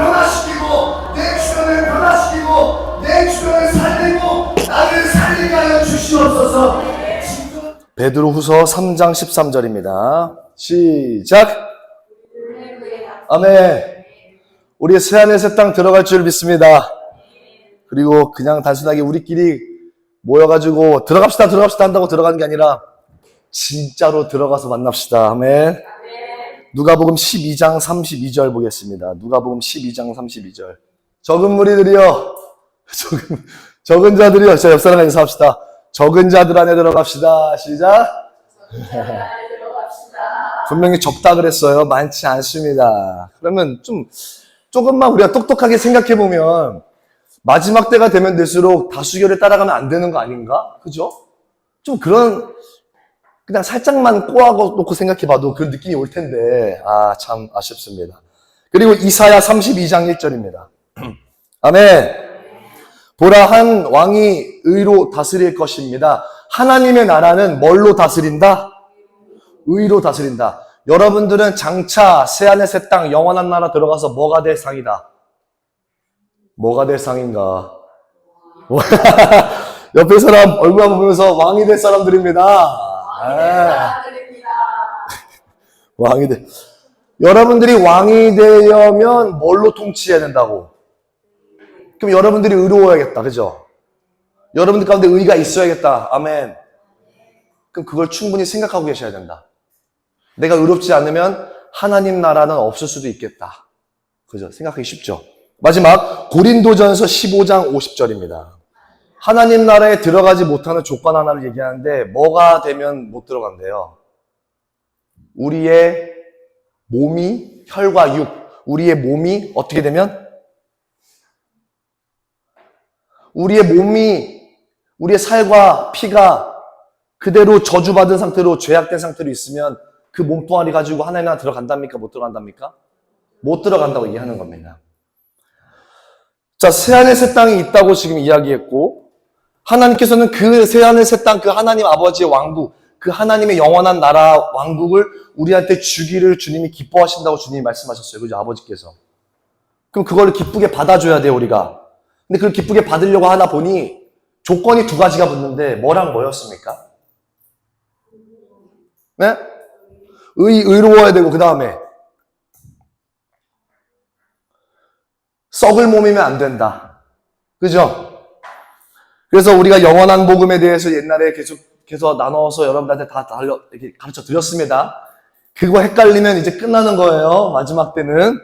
변화시키고 내 주변을 변화시키고 내 주변을 살리고 나를 살리게 하여 주시옵소서. 베드로후서 3장 13절입니다. 시작. 아멘. 우리 새하늘 새 땅 들어갈 줄 믿습니다. 그리고 그냥 단순하게 우리끼리 모여가지고 들어갑시다 한다고 들어가는 게 아니라 진짜로 들어가서 만납시다. 아멘. 누가복음 12장 32절 보겠습니다. 누가복음 12장 32절. 적은 무리들이여, 적은 자들이여. 자, 옆 사람과 인사합시다. 적은 자들 안에 들어갑시다. 시작. 분명히 적다 그랬어요. 많지 않습니다. 그러면 조금만 우리가 똑똑하게 생각해 보면 마지막 때가 되면 될수록 다수결에 따라가면 안 되는 거 아닌가? 그죠? 좀 그런, 그냥 살짝만 꼬아놓고 생각해 봐도 그런 느낌이 올 텐데, 참 아쉽습니다. 그리고 이사야 32장 1절입니다. 아멘. 보라, 한 왕이 의로 다스릴 것입니다. 하나님의 나라는 뭘로 다스린다? 의로 다스린다. 여러분들은 장차 새하늘 새 땅 영원한 나라 들어가서 뭐가 될 상이다? 뭐가 될 상인가? 옆에 사람 얼굴 보면서 왕이 될 사람들입니다. 왕이 돼. 여러분들이 왕이 되려면 뭘로 통치해야 된다고? 그럼 여러분들이 의로워야겠다. 그죠? 여러분들 가운데 의가 있어야겠다. 아멘. 그럼 그걸 충분히 생각하고 계셔야 된다. 내가 의롭지 않으면 하나님 나라는 없을 수도 있겠다. 그죠? 생각하기 쉽죠? 마지막 고린도전서 15장 50절입니다. 하나님 나라에 들어가지 못하는 조건 하나를 얘기하는데 뭐가 되면 못 들어간대요? 우리의 몸이 혈과 육, 우리의 몸이 어떻게 되면? 우리의 몸이, 우리의 살과 피가 그대로 저주받은 상태로 죄악된 상태로 있으면 그 몸뚱아리 가지고 하나님 나라 들어간답니까? 못 들어간답니까? 못 들어간다고 얘기하는 겁니다. 자, 새하늘 새 땅이 있다고 지금 이야기했고, 하나님께서는 그 새하늘 새 땅, 그 하나님 아버지의 왕국, 그 하나님의 영원한 나라 왕국을 우리한테 주기를 주님이 기뻐하신다고 주님이 말씀하셨어요. 그죠? 아버지께서. 그럼 그걸 기쁘게 받아줘야 돼요, 우리가. 근데 그걸 기쁘게 받으려고 하다 보니 조건이 두 가지가 붙는데 뭐랑 뭐였습니까? 네? 의로워야 되고, 그 다음에 썩을 몸이면 안 된다. 그죠? 그래서 우리가 영원한 복음에 대해서 옛날에 계속 나눠서 여러분들한테 다 이렇게 가르쳐 드렸습니다. 그거 헷갈리면 이제 끝나는 거예요. 마지막 때는.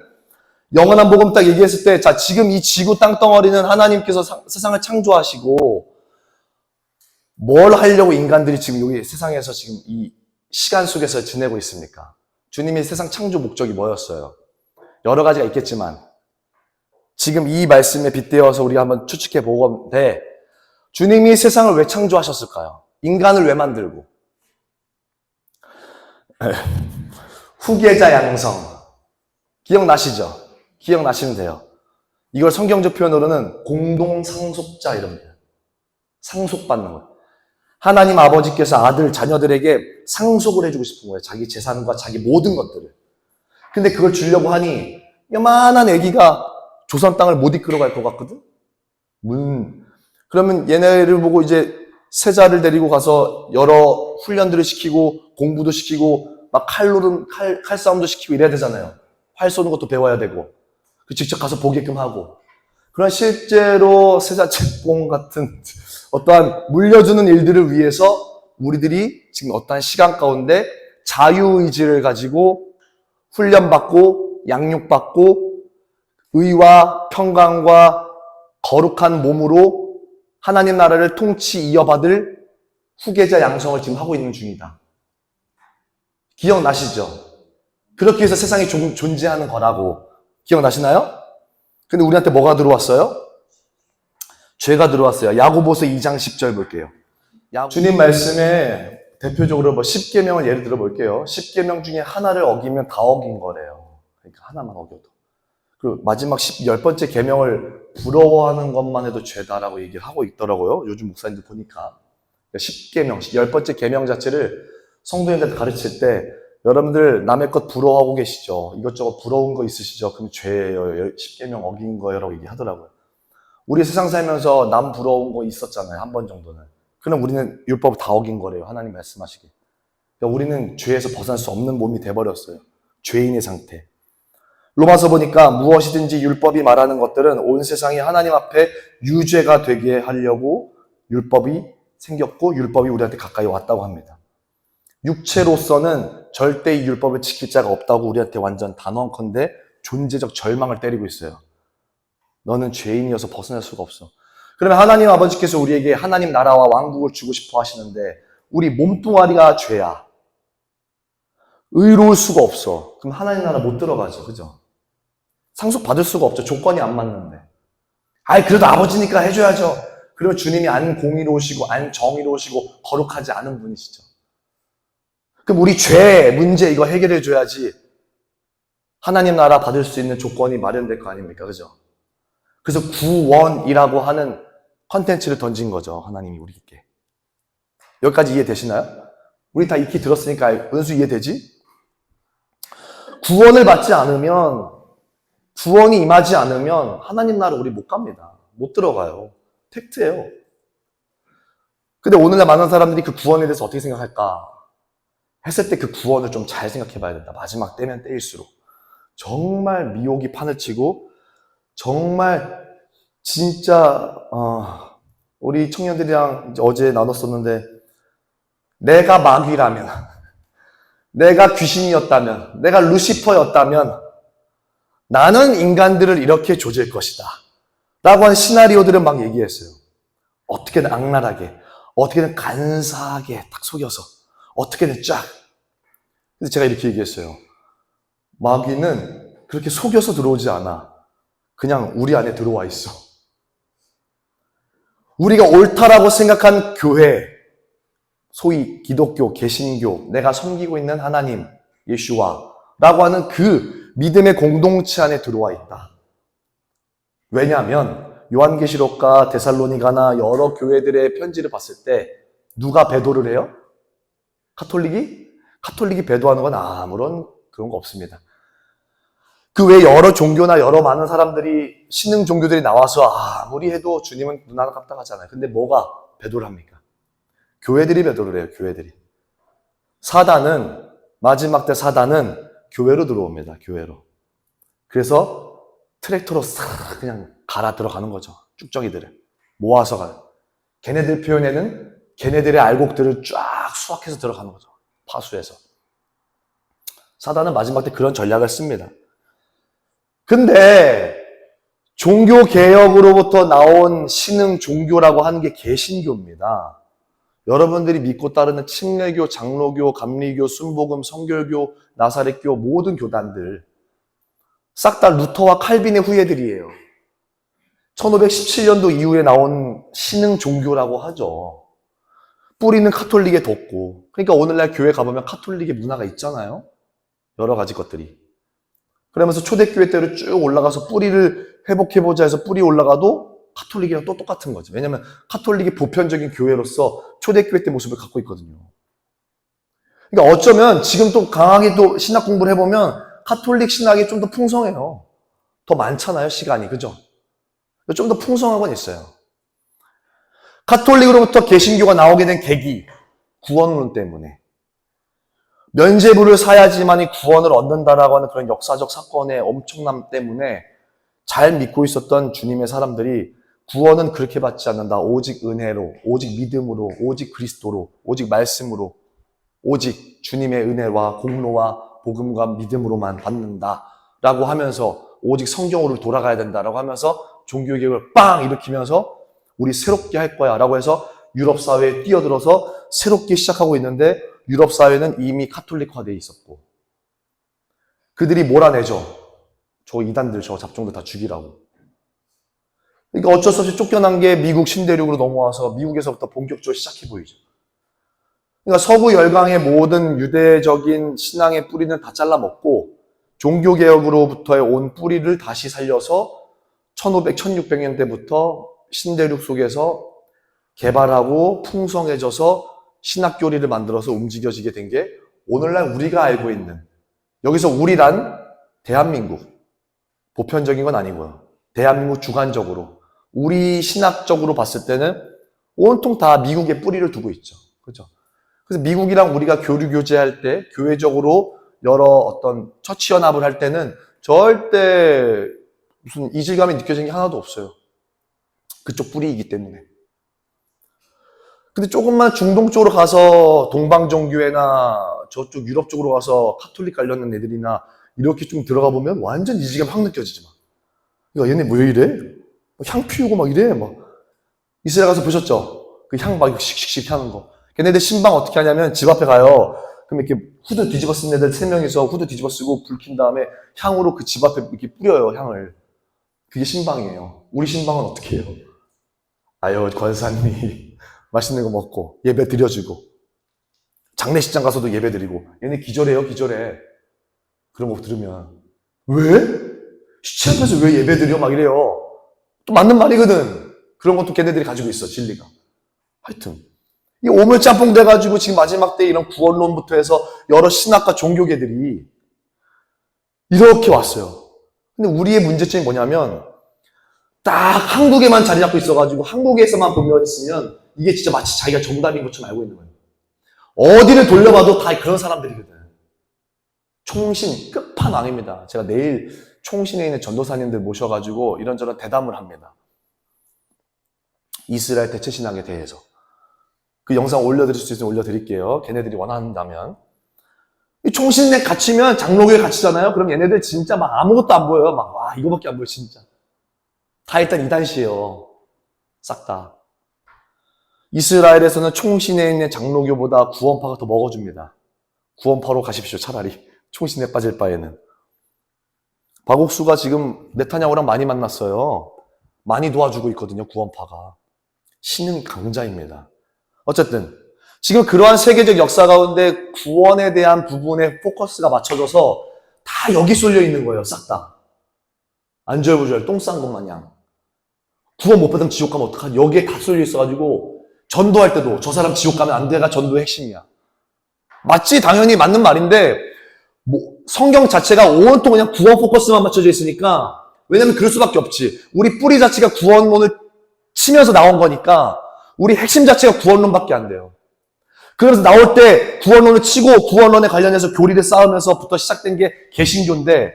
영원한 복음 딱 얘기했을 때, 자, 지금 이 지구 땅덩어리는 하나님께서 세상을 창조하시고, 뭘 하려고 인간들이 지금 여기 세상에서 지금 이 시간 속에서 지내고 있습니까? 주님의 세상 창조 목적이 뭐였어요? 여러 가지가 있겠지만, 지금 이 말씀에 빗대어서 우리가 한번 추측해 보건데, 주님이 세상을 왜 창조하셨을까요? 인간을 왜 만들고? 후계자 양성. 기억나시죠? 기억나시면 돼요. 이걸 성경적 표현으로는 공동상속자 이럽니다. 상속받는 거예요. 하나님 아버지께서 아들, 자녀들에게 상속을 해주고 싶은 거예요. 자기 재산과 자기 모든 것들을. 근데 그걸 주려고 하니 요만한 아기가 조선 땅을 못 이끌어갈 것 같거든? 그러면 얘네를 보고 이제 세자를 데리고 가서 여러 훈련들을 시키고 공부도 시키고 막 칼싸움도 시키고 이래야 되잖아요. 활 쏘는 것도 배워야 되고 직접 가서 보게끔 하고 그런 실제로 세자 책봉 같은 어떠한 물려주는 일들을 위해서 우리들이 지금 어떠한 시간 가운데 자유의지를 가지고 훈련받고 양육받고 의와 평강과 거룩한 몸으로 하나님 나라를 통치 이어받을 후계자 양성을 지금 하고 있는 중이다. 기억나시죠? 그렇게 해서 세상이 존재하는 거라고. 기억나시나요? 근데 우리한테 뭐가 들어왔어요? 죄가 들어왔어요. 야고보서 2장 10절 볼게요. 주님 말씀에 대표적으로 10계명을 예를 들어 볼게요. 10계명 중에 하나를 어기면 다 어긴 거래요. 그러니까 하나만 어겨도. 그리고 마지막 10번째 계명을 부러워하는 것만 해도 죄다라고 얘기를 하고 있더라고요. 요즘 목사님들 보니까. 10계명, 10번째 계명 자체를 성도님들한테 가르칠 때 여러분들 남의 것 부러워하고 계시죠? 이것저것 부러운 거 있으시죠? 그럼 죄예요. 십계명 어긴 거예요라고 얘기하더라고요. 우리 세상 살면서 남 부러운 거 있었잖아요. 한 번 정도는. 그럼 우리는 율법을 다 어긴 거래요. 하나님 말씀하시길. 그러니까 우리는 죄에서 벗어날 수 없는 몸이 돼버렸어요. 죄인의 상태. 로마서 보니까 무엇이든지 율법이 말하는 것들은 온 세상이 하나님 앞에 유죄가 되게 하려고 율법이 생겼고 율법이 우리한테 가까이 왔다고 합니다. 육체로서는 절대 이 율법을 지킬 자가 없다고 우리한테 완전 단언컨대 존재적 절망을 때리고 있어요. 너는 죄인이어서 벗어날 수가 없어. 그러면 하나님 아버지께서 우리에게 하나님 나라와 왕국을 주고 싶어 하시는데 우리 몸뚱아리가 죄야. 의로울 수가 없어. 그럼 하나님 나라 못 들어가죠. 그죠? 상속받을 수가 없죠. 조건이 안 맞는데. 그래도 아버지니까 해줘야죠. 그러면 주님이 안 공의로우시고 안 정의로우시고 거룩하지 않은 분이시죠. 그럼 우리 죄 문제 이거 해결해 줘야지 하나님 나라 받을 수 있는 조건이 마련될 거 아닙니까? 그죠? 그래서 구원이라고 하는 컨텐츠를 던진 거죠. 하나님이 우리에게. 여기까지 이해되시나요? 우리 다 익히 들었으니까 은수 이해되지? 구원을 받지 않으면, 구원이 임하지 않으면 하나님 나라 우리 못 갑니다. 못 들어가요. 팩트예요. 근데 오늘날 많은 사람들이 그 구원에 대해서 어떻게 생각할까? 했을 때 그 구원을 좀 잘 생각해 봐야 된다. 마지막 때면 때일수록. 정말 미혹이 판을 치고, 정말 진짜 우리 청년들이랑 어제 나눴었는데 내가 마귀라면, 내가 귀신이었다면, 내가 루시퍼였다면 나는 인간들을 이렇게 조질 것이다 라고 하는 시나리오들을 막 얘기했어요. 어떻게든 악랄하게, 어떻게든 간사하게 딱 속여서 어떻게든 쫙. 그래서 제가 이렇게 얘기했어요. 마귀는 그렇게 속여서 들어오지 않아. 그냥 우리 안에 들어와 있어. 우리가 옳다라고 생각한 교회, 소위 기독교, 개신교, 내가 섬기고 있는 하나님, 예수와라고 하는 그 믿음의 공동체 안에 들어와 있다. 왜냐하면 요한계시록과 데살로니가나 여러 교회들의 편지를 봤을 때 누가 배도를 해요? 카톨릭이 배도하는 건 아무런 그런 거 없습니다. 그 외에 여러 종교나 여러 많은 사람들이 신흥 종교들이 나와서 아무리 해도 주님은 눈 하나 깜빡 하잖아요. 근데 뭐가 배도를 합니까? 교회들이 배도를 해요. 교회들이. 사단은 마지막 때 사단은 교회로 들어옵니다. 교회로. 그래서 트랙터로 싹 그냥 갈아 들어가는 거죠. 쭉정이들을 모아서 가요. 걔네들 표현에는 걔네들의 알곡들을 쫙 수확해서 들어가는 거죠. 파수해서. 사단은 마지막 때 그런 전략을 씁니다. 근데 종교개혁으로부터 나온 신흥 종교라고 하는 게 개신교입니다. 여러분들이 믿고 따르는 침례교, 장로교, 감리교, 순복음, 성결교, 나사렛교 모든 교단들 싹 다 루터와 칼빈의 후예들이에요. 1517년도 이후에 나온 신흥 종교라고 하죠. 뿌리는 카톨릭에 뒀고, 그러니까 오늘날 교회 가보면 카톨릭의 문화가 있잖아요. 여러 가지 것들이. 그러면서 초대교회 때로 쭉 올라가서 뿌리를 회복해보자 해서 뿌리 올라가도 카톨릭이랑 또 똑같은 거죠. 왜냐하면 카톨릭이 보편적인 교회로서 초대교회 때 모습을 갖고 있거든요. 그러니까 어쩌면 지금 또 강하게 또 신학 공부를 해보면 카톨릭 신학이 좀 더 풍성해요. 더 많잖아요, 시간이. 그죠? 좀 더 풍성한 건 있어요. 카톨릭으로부터 개신교가 나오게 된 계기, 구원론 때문에. 면죄부를 사야지만이 구원을 얻는다라고 하는 그런 역사적 사건의 엄청남 때문에 잘 믿고 있었던 주님의 사람들이 구원은 그렇게 받지 않는다. 오직 은혜로, 오직 믿음으로, 오직 그리스도로, 오직 말씀으로, 오직 주님의 은혜와 공로와 복음과 믿음으로만 받는다라고 하면서 오직 성경으로 돌아가야 된다라고 하면서 종교개혁을 빵 일으키면서 우리 새롭게 할 거야 라고 해서 유럽 사회에 뛰어들어서 새롭게 시작하고 있는데 유럽 사회는 이미 카톨릭화되어 있었고 그들이 몰아내죠. 저 이단들, 저 잡종들 다 죽이라고. 그러니까 어쩔 수 없이 쫓겨난 게 미국 신대륙으로 넘어와서 미국에서부터 본격적으로 시작해 보이죠. 그러니까 서구 열강의 모든 유대적인 신앙의 뿌리는 다 잘라먹고 종교개혁으로부터의 온 뿌리를 다시 살려서 1500, 1600년대부터 신대륙 속에서 개발하고 풍성해져서 신학교리를 만들어서 움직여지게 된 게 오늘날 우리가 알고 있는, 여기서 우리란 대한민국, 보편적인 건 아니고요. 대한민국 주관적으로, 우리 신학적으로 봤을 때는 온통 다 미국에 뿌리를 두고 있죠. 그렇죠? 그래서 미국이랑 우리가 교류 교제할 때, 교회적으로 여러 어떤 처치 연합을 할 때는 절대 무슨 이질감이 느껴지는 게 하나도 없어요. 그쪽 뿌리이기 때문에. 근데 조금만 중동 쪽으로 가서 동방종교회나 저쪽 유럽 쪽으로 가서 카톨릭 관련된 애들이나 이렇게 좀 들어가 보면 완전 이질감 확 느껴지지 막. 야, 얘네 뭐 이래? 향 피우고 막 이래? 막. 이스라엘 가서 보셨죠? 그 향 막 씩씩씩 하는 거. 걔네들 신방 어떻게 하냐면 집 앞에 가요. 그럼 이렇게 후드 뒤집어 쓴 애들 3명이서 후드 뒤집어 쓰고 불 킨 다음에 향으로 그 집 앞에 이렇게 뿌려요, 향을. 그게 신방이에요. 우리 신방은 어떻게 해요? 아유, 권사님이 맛있는 거 먹고 예배 드려주고 장례식장 가서도 예배 드리고 얘네 기절해요, 기절해. 그런 거 들으면 왜? 시체 앞에서 왜 예배 드려? 막 이래요. 또 맞는 말이거든. 그런 것도 걔네들이 가지고 있어, 진리가. 하여튼 이 오물짬뽕 돼가지고 지금 마지막 때 이런 구원론부터 해서 여러 신학과 종교계들이 이렇게 왔어요. 근데 우리의 문제점이 뭐냐면 딱 한국에만 자리 잡고 있어가지고 한국에서만 분별있으면 이게 진짜 마치 자기가 정답인 것처럼 알고 있는 거예요. 어디를 돌려봐도 다 그런 사람들이거든. 총신 끝판왕입니다. 제가 내일 총신에 있는 전도사님들 모셔가지고 이런저런 대담을 합니다. 이스라엘 대체신학에 대해서. 그 영상 올려드릴 수 있으면 올려드릴게요. 걔네들이 원한다면. 이 총신에 갇히면 장로교에 갇히잖아요. 그럼 얘네들 진짜 막 아무것도 안 보여요. 막, 와, 이거밖에 안 보여, 진짜. 다 일단 이단시예요. 싹 다. 이스라엘에서는 총신에 있는 장로교보다 구원파가 더 먹어줍니다. 구원파로 가십시오, 차라리. 총신에 빠질 바에는. 박옥수가 지금 네타냐후랑 많이 만났어요. 많이 도와주고 있거든요, 구원파가. 신은 강자입니다. 어쨌든 지금 그러한 세계적 역사 가운데 구원에 대한 부분에 포커스가 맞춰져서 다 여기 쏠려 있는 거예요, 싹 다. 안절부절 똥 싼 것 마냥. 구원 못 받으면 지옥 가면 어떡하지? 여기에 다 쏠려 있어가지고 전도할 때도 저 사람 지옥 가면 안 돼가 전도의 핵심이야. 맞지? 당연히 맞는 말인데 뭐 성경 자체가 온통 그냥 구원 포커스만 맞춰져 있으니까, 왜냐면 그럴 수밖에 없지. 우리 뿌리 자체가 구원론을 치면서 나온 거니까 우리 핵심 자체가 구원론밖에 안 돼요. 그래서 나올 때 구원론을 치고 구원론에 관련해서 교리를 쌓으면서부터 시작된 게 개신교인데,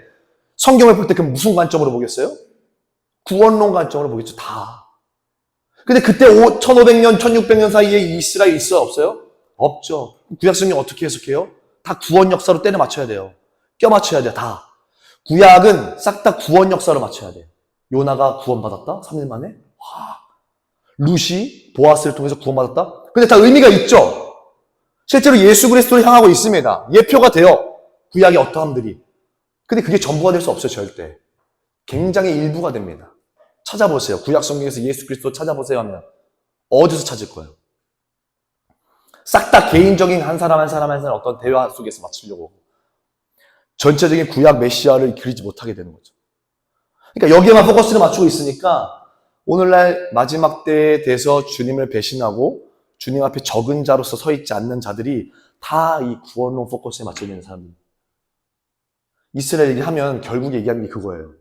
성경을 볼 때 그럼 무슨 관점으로 보겠어요? 구원론 관점으로 보겠죠, 다. 근데 그때 1500년, 1600년 사이에 이스라엘 있어요, 없어요? 없죠. 구약성경 어떻게 해석해요? 다 구원 역사로 때려 맞춰야 돼요. 껴 맞춰야 돼요, 다. 구약은 싹 다 구원 역사로 맞춰야 돼요. 요나가 구원받았다? 3일 만에? 와. 루시, 보아스를 통해서 구원받았다? 근데 다 의미가 있죠? 실제로 예수 그리스도를 향하고 있습니다. 예표가 돼요. 구약의 어떠함들이. 근데 그게 전부가 될 수 없어요, 절대. 굉장히 일부가 됩니다. 찾아보세요. 구약 성경에서 예수 그리스도 찾아보세요 하면 어디서 찾을 거예요? 싹 다 개인적인 한 사람 한 사람 한 사람 어떤 대화 속에서 맞추려고. 전체적인 구약 메시아를 그리지 못하게 되는 거죠. 그러니까 여기에만 포커스를 맞추고 있으니까 오늘날 마지막 때에 대해서 주님을 배신하고 주님 앞에 적은 자로서 서 있지 않는 자들이 다 이 구원론 포커스에 맞춰져 있는 사람입니다. 이스라엘 얘기하면 결국 얘기하는 게 그거예요.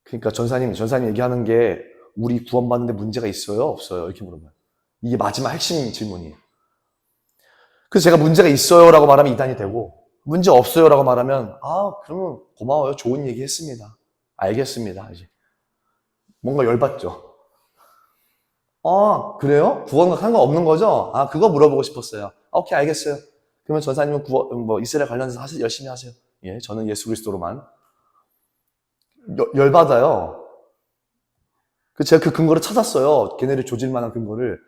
그러니까 전사님 얘기하는 게 우리 구원받는데 문제가 있어요? 없어요? 이렇게 물어봐요. 이게 마지막 핵심 질문이에요. 그래서 제가 문제가 있어요 라고 말하면 이단이 되고, 문제 없어요 라고 말하면 그러면 고마워요. 좋은 얘기 했습니다. 알겠습니다. 이제 뭔가 열받죠. 그래요? 구원과 상관없는 거죠? 그거 물어보고 싶었어요. 오케이, 알겠어요. 그러면 전사님은 이스라엘 관련해서 열심히 하세요. 예, 저는 예수 그리스도로만. 열받아요. 제가 그 근거를 찾았어요. 걔네를 조질 만한 근거를.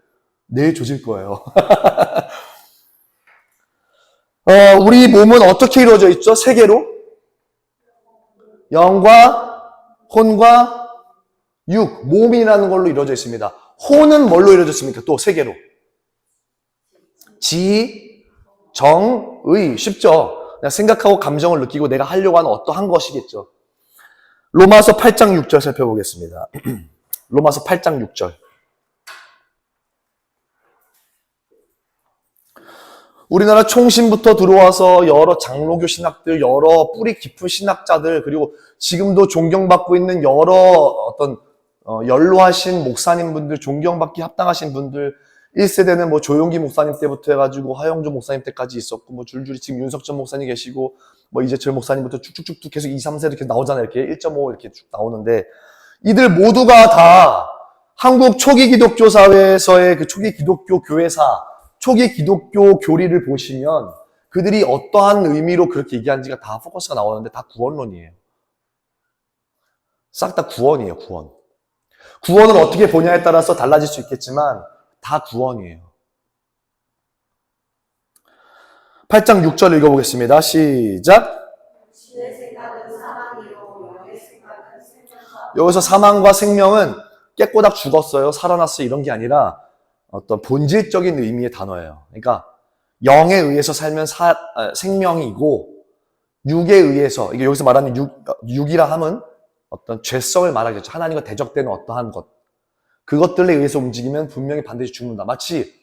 내일 조질 거예요. 우리 몸은 어떻게 이루어져 있죠? 세 개로? 영과 혼과 육, 몸이라는 걸로 이루어져 있습니다. 혼은 뭘로 이루어졌습니까? 또 세 개로. 지, 정, 의. 쉽죠? 그냥 생각하고 감정을 느끼고 내가 하려고 하는 어떠한 것이겠죠. 로마서 8장 6절 살펴보겠습니다. 로마서 8장 6절. 우리나라 총신부터 들어와서 여러 장로교 신학들, 여러 뿌리 깊은 신학자들, 그리고 지금도 존경받고 있는 여러 어떤 연로하신 목사님분들, 존경받기 합당하신 분들, 1세대는 뭐 조용기 목사님 때부터 해가지고 하영조 목사님 때까지 있었고, 뭐 줄줄이 지금 윤석천 목사님 계시고, 뭐 이재철 목사님부터 쭉쭉쭉 계속 2, 3세 이렇게 나오잖아요. 이렇게 1.5 이렇게 쭉 나오는데, 이들 모두가 다 한국 초기 기독교 사회에서의 그 초기 기독교 교회사, 초기 기독교 교리를 보시면 그들이 어떠한 의미로 그렇게 얘기하는지가 다 포커스가 나오는데 다 구원론이에요. 싹 다 구원이에요, 구원. 구원을 어떻게 보냐에 따라서 달라질 수 있겠지만 다 구원이에요. 8장 6절 읽어보겠습니다. 시작. 신의 생각은 사망이요 영의 생각은 생명과 여기서 사망과 생명은 깨꼬닥 죽었어요, 살아났어요 이런 게 아니라 어떤 본질적인 의미의 단어예요. 그러니까 영에 의해서 살면 생명이고 육에 의해서, 이게 여기서 말하는 육이라 함은 어떤 죄성을 말하겠죠. 하나님과 대적되는 어떠한 것, 그것들에 의해서 움직이면 분명히 반드시 죽는다. 마치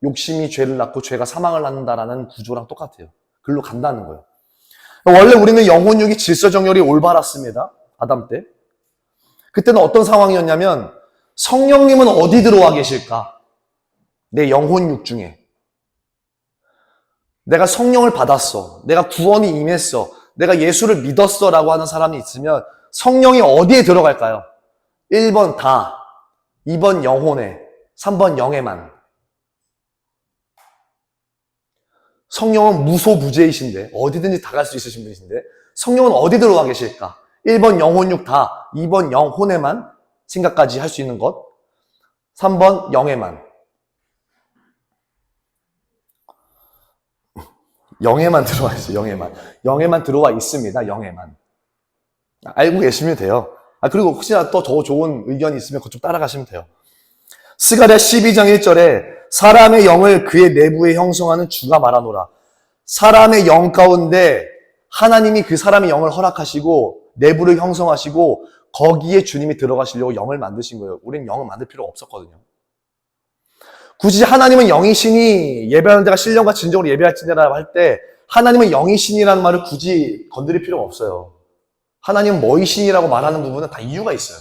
욕심이 죄를 낳고 죄가 사망을 낳는다라는 구조랑 똑같아요. 글로 간다는 거예요. 원래 우리는 영혼육이 질서정렬이 올바랐습니다. 아담 때. 그때는 어떤 상황이었냐면 성령님은 어디 들어와 계실까? 내 영혼육 중에. 내가 성령을 받았어. 내가 구원이 임했어. 내가 예수를 믿었어 라고 하는 사람이 있으면 성령이 어디에 들어갈까요? 1번 다, 2번 영혼에, 3번 영에만. 성령은 무소부재이신데 어디든지 다 갈 수 있으신 분이신데 성령은 어디 들어와 계실까? 1번 영혼육 다, 2번 영혼에만 생각까지 할 수 있는 것, 3번 영에만. 영에만 들어와 있어요. 영에만. 영에만 들어와 있습니다. 영에만. 알고 계시면 돼요. 그리고 혹시나 또 더 좋은 의견이 있으면 그쪽 따라가시면 돼요. 스가랴 12장 1절에 사람의 영을 그의 내부에 형성하는 주가 말하노라. 사람의 영 가운데 하나님이 그 사람의 영을 허락하시고 내부를 형성하시고 거기에 주님이 들어가시려고 영을 만드신 거예요. 우리는 영을 만들 필요가 없었거든요. 굳이 하나님은 영이시니 예배하는 데가 신령과 진정으로 예배할지니라 할 때 하나님은 영이신이라는 말을 굳이 건드릴 필요가 없어요. 하나님은 뭐이신이라고 말하는 부분은 다 이유가 있어요.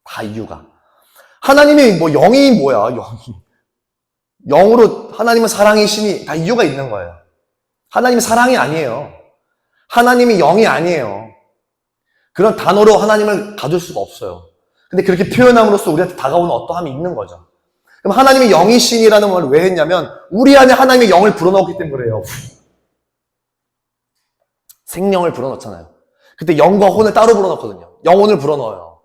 다 이유가. 하나님이 뭐 영이 뭐야, 영이. 영으로 하나님은 사랑이시니 다 이유가 있는 거예요. 하나님이 사랑이 아니에요. 하나님이 영이 아니에요. 그런 단어로 하나님을 가둘 수가 없어요. 근데 그렇게 표현함으로써 우리한테 다가오는 어떠함이 있는 거죠. 그럼 하나님이 영이신이라는 말을 왜 했냐면 우리 안에 하나님의 영을 불어넣었기 때문에 그래요. 생명을 불어넣잖아요. 그때 영과 혼을 따로 불어넣거든요. 영혼을 불어넣어요.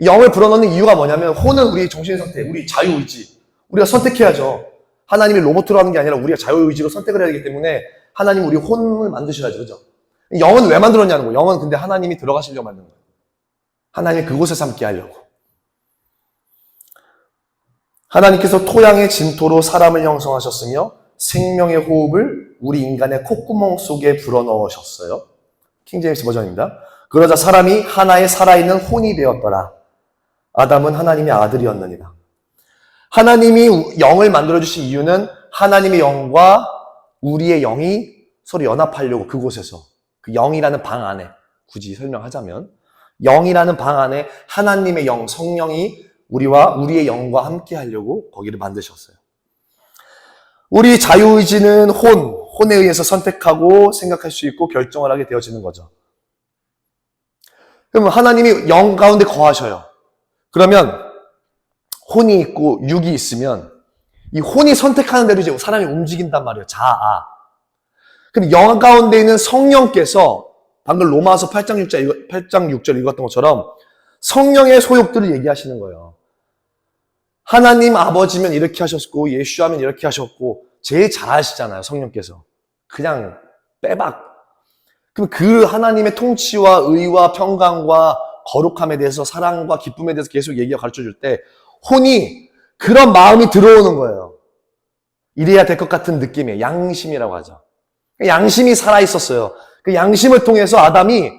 영을 불어넣는 이유가 뭐냐면 혼은 우리 정신의 선택, 우리 자유의지. 우리가 선택해야죠. 하나님이 로봇으로 하는 게 아니라 우리가 자유의지로 선택을 해야 되기 때문에 하나님 우리 혼을 만드셔야죠. 그죠? 영은 왜 만들었냐는 거예요. 영은 근데 하나님이 들어가시려고 만든 거예요. 하나님이 그곳에서 함께 하려고. 하나님께서 토양의 진토로 사람을 형성하셨으며 생명의 호흡을 우리 인간의 콧구멍 속에 불어넣으셨어요. 킹제임스 버전입니다. 그러자 사람이 하나의 살아있는 혼이 되었더라. 아담은 하나님의 아들이었느니라. 하나님이 영을 만들어주신 이유는 하나님의 영과 우리의 영이 서로 연합하려고 그곳에서 그 영이라는 방 안에 굳이 설명하자면 영이라는 방 안에 하나님의 영, 성령이 우리와 우리의 영과 함께 하려고 거기를 만드셨어요. 우리 자유의지는 혼에 의해서 선택하고 생각할 수 있고 결정을 하게 되어지는 거죠. 그러면 하나님이 영 가운데 거하셔요. 그러면 혼이 있고 육이 있으면 이 혼이 선택하는 대로 이제 사람이 움직인단 말이에요. 자아. 그럼 영 가운데 있는 성령께서 방금 로마서 8장 6절 읽었던 것처럼 성령의 소욕들을 얘기하시는 거예요. 하나님 아버지면 이렇게 하셨고 예수하면 이렇게 하셨고 제일 잘 아시잖아요. 성령께서. 그냥 빼박. 그럼 그 하나님의 통치와 의와 평강과 거룩함에 대해서 사랑과 기쁨에 대해서 계속 얘기가 가르쳐줄 때 혼이 그런 마음이 들어오는 거예요. 이래야 될 것 같은 느낌이에요. 양심이라고 하죠. 양심이 살아있었어요. 그 양심을 통해서 아담이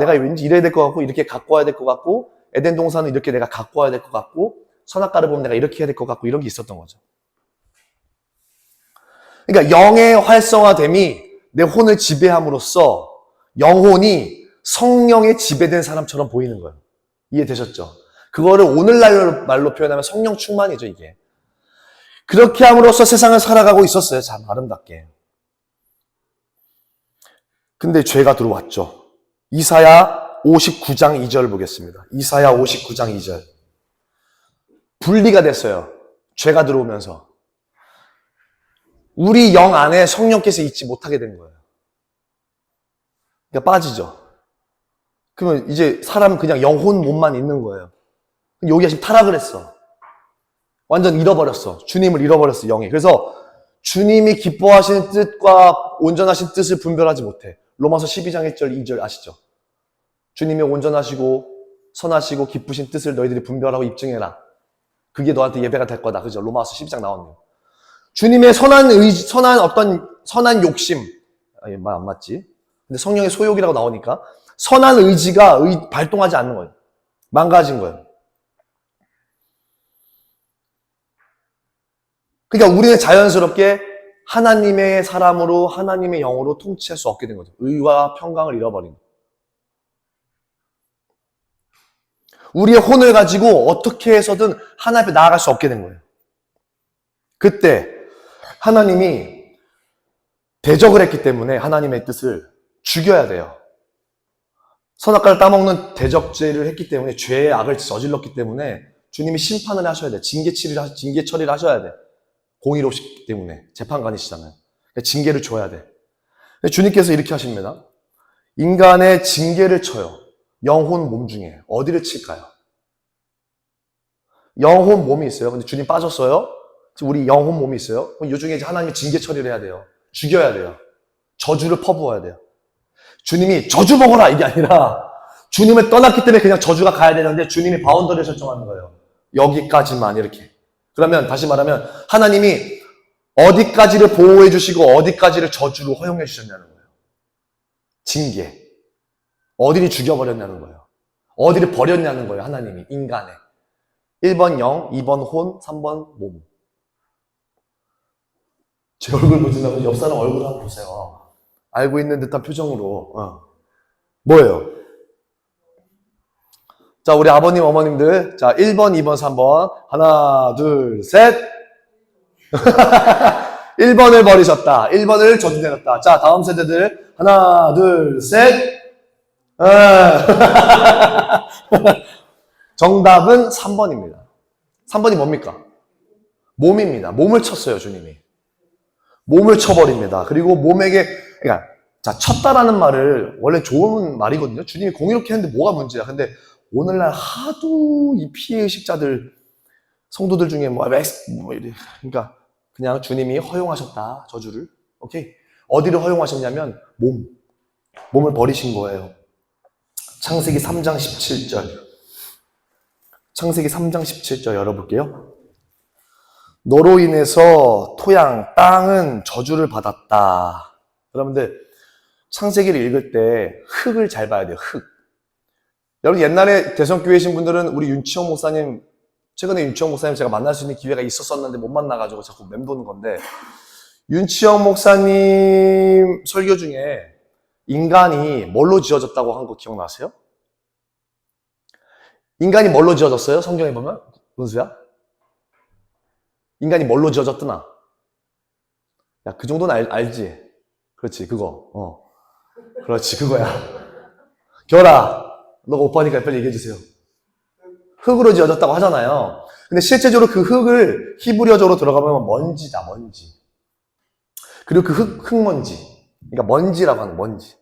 내가 왠지 이래야 될 것 같고 이렇게 갖고 와야 될 것 같고 에덴 동산은 이렇게 내가 갖고 와야 될 것 같고 선악과를 보면 내가 이렇게 해야 될 것 같고 이런 게 있었던 거죠. 그러니까 영의 활성화됨이 내 혼을 지배함으로써 영혼이 성령에 지배된 사람처럼 보이는 거예요. 이해되셨죠? 그거를 오늘날 말로 표현하면 성령 충만이죠, 이게. 그렇게 함으로써 세상을 살아가고 있었어요. 참 아름답게. 근데 죄가 들어왔죠. 이사야 59장 2절 보겠습니다. 이사야 59장 2절. 분리가 됐어요. 죄가 들어오면서. 우리 영 안에 성령께서 있지 못하게 된 거예요. 그러니까 빠지죠. 그러면 이제 사람은 그냥 영혼 몸만 있는 거예요. 여기가 지금 타락을 했어. 완전 잃어버렸어. 주님을 잃어버렸어, 영이. 그래서 주님이 기뻐하시는 뜻과 온전하신 뜻을 분별하지 못해. 로마서 12장 1절, 2절 아시죠? 주님이 온전하시고 선하시고 기쁘신 뜻을 너희들이 분별하고 입증해라. 그게 너한테 예배가 될 거다. 그죠? 로마서 12장 나왔네요. 주님의 선한 욕심. 말 안 맞지? 근데 성령의 소욕이라고 나오니까 선한 의지가 발동하지 않는 거예요. 망가진 거예요. 그러니까 우리는 자연스럽게 하나님의 사람으로 하나님의 영으로 통치할 수 없게 된 거죠. 의와 평강을 잃어버린 거예요. 우리의 혼을 가지고 어떻게 해서든 하나님 앞에 나아갈 수 없게 된 거예요. 그때 하나님이 대적을 했기 때문에 하나님의 뜻을 죽여야 돼요. 선악과를 따먹는 대적죄를 했기 때문에 죄의 악을 저질렀기 때문에 주님이 심판을 하셔야 돼. 징계 처리를 하셔야 돼. 공의롭시기 때문에 재판관이시잖아요. 그러니까 징계를 줘야 돼. 주님께서 이렇게 하십니다. 인간의 징계를 쳐요. 영혼 몸 중에 어디를 칠까요? 영혼 몸이 있어요. 근데 주님 빠졌어요. 우리 영혼 몸이 있어요. 그럼 이 중에 이제 하나님이 징계 처리를 해야 돼요. 죽여야 돼요. 저주를 퍼부어야 돼요. 주님이 저주 먹어라 이게 아니라 주님을 떠났기 때문에 그냥 저주가 가야 되는데 주님이 바운더리를 설정하는 거예요. 여기까지만 이렇게. 그러면 다시 말하면 하나님이 어디까지를 보호해 주시고 어디까지를 저주로 허용해 주셨냐는 거예요. 징계. 어디를 죽여버렸냐는 거예요. 어디를 버렸냐는 거예요. 하나님이 인간에. 1번 영, 2번 혼, 3번 몸. 제 얼굴 보지 말고 옆 사람 얼굴 한번 보세요. 알고 있는 듯한 표정으로. 뭐예요? 자, 우리 아버님, 어머님들. 자, 1번, 2번, 3번. 하나, 둘, 셋. 1번을 버리셨다. 1번을 저주내렸다. 자, 다음 세대들. 하나, 둘, 셋. 정답은 3번입니다. 3번이 뭡니까? 몸입니다. 몸을 쳤어요, 주님이. 몸을 쳐버립니다. 그리고 몸에게, 그러니까, 자, 쳤다라는 말을 원래 좋은 말이거든요. 주님이 공의롭게 했는데 뭐가 문제야. 근데 오늘날 하도 이 피해의식자들, 성도들 중에 이래. 그러니까 그냥 주님이 허용하셨다, 저주를. 오케이. 어디를 허용하셨냐면, 몸을 버리신 거예요. 창세기 3장 17절. 창세기 3장 17절 열어볼게요. 너로 인해서 토양, 땅은 저주를 받았다. 여러분들, 창세기를 읽을 때 흙을 잘 봐야 돼요, 흙. 여러분, 옛날에 대성교회이신 분들은 우리 윤치영 목사님, 최근에 윤치영 목사님 제가 만날 수 있는 기회가 있었었는데 못 만나가지고 자꾸 맴도는 건데, 윤치영 목사님 설교 중에 인간이 뭘로 지어졌다고 한 거 기억나세요? 인간이 뭘로 지어졌어요? 성경에 보면? 문수야? 인간이 뭘로 지어졌더나? 야, 그 정도는 알지? 그렇지, 그거. 그렇지, 그거야. 결아, 너가 오빠니까 빨리 얘기해주세요. 흙으로 지어졌다고 하잖아요. 근데 실제적으로 그 흙을 히브리어적으로 들어가면 먼지다, 먼지. 그리고 그 흙먼지. 그러니까 먼지라고 하는 먼지.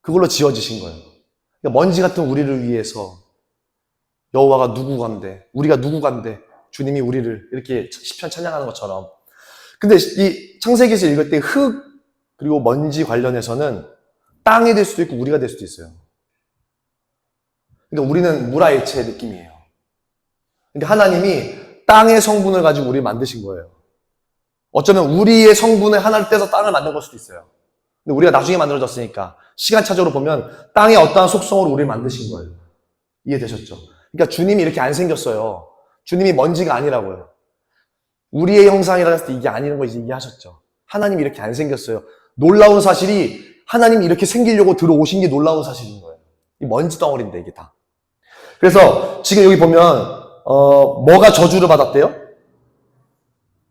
그걸로 지어지신 거예요. 그러니까 먼지 같은 우리를 위해서 여호와가 누구간데, 우리가 누구간데, 주님이 우리를 이렇게 시편 찬양하는 것처럼. 근데 이 창세기에서 읽을 때 흙, 그리고 먼지 관련해서는 땅이 될 수도 있고 우리가 될 수도 있어요. 그러니까 우리는 무라일체의 느낌이에요. 그러니까 하나님이 땅의 성분을 가지고 우리를 만드신 거예요. 어쩌면 우리의 성분을 하나를 떼서 땅을 만든 걸 수도 있어요. 근데 우리가 나중에 만들어졌으니까 시간차적으로 보면 땅의 어떠한 속성으로 우리를 만드신 거예요. 이해되셨죠? 그러니까 주님이 이렇게 안 생겼어요. 주님이 먼지가 아니라고요. 우리의 형상이라 했을 때 이게 아니라는 걸 이제 이해하셨죠. 하나님이 이렇게 안 생겼어요. 놀라운 사실이 하나님이 이렇게 생기려고 들어오신 게 놀라운 사실인 거예요. 이 먼지 덩어리인데 이게 다. 그래서 지금 여기 보면 뭐가 저주를 받았대요?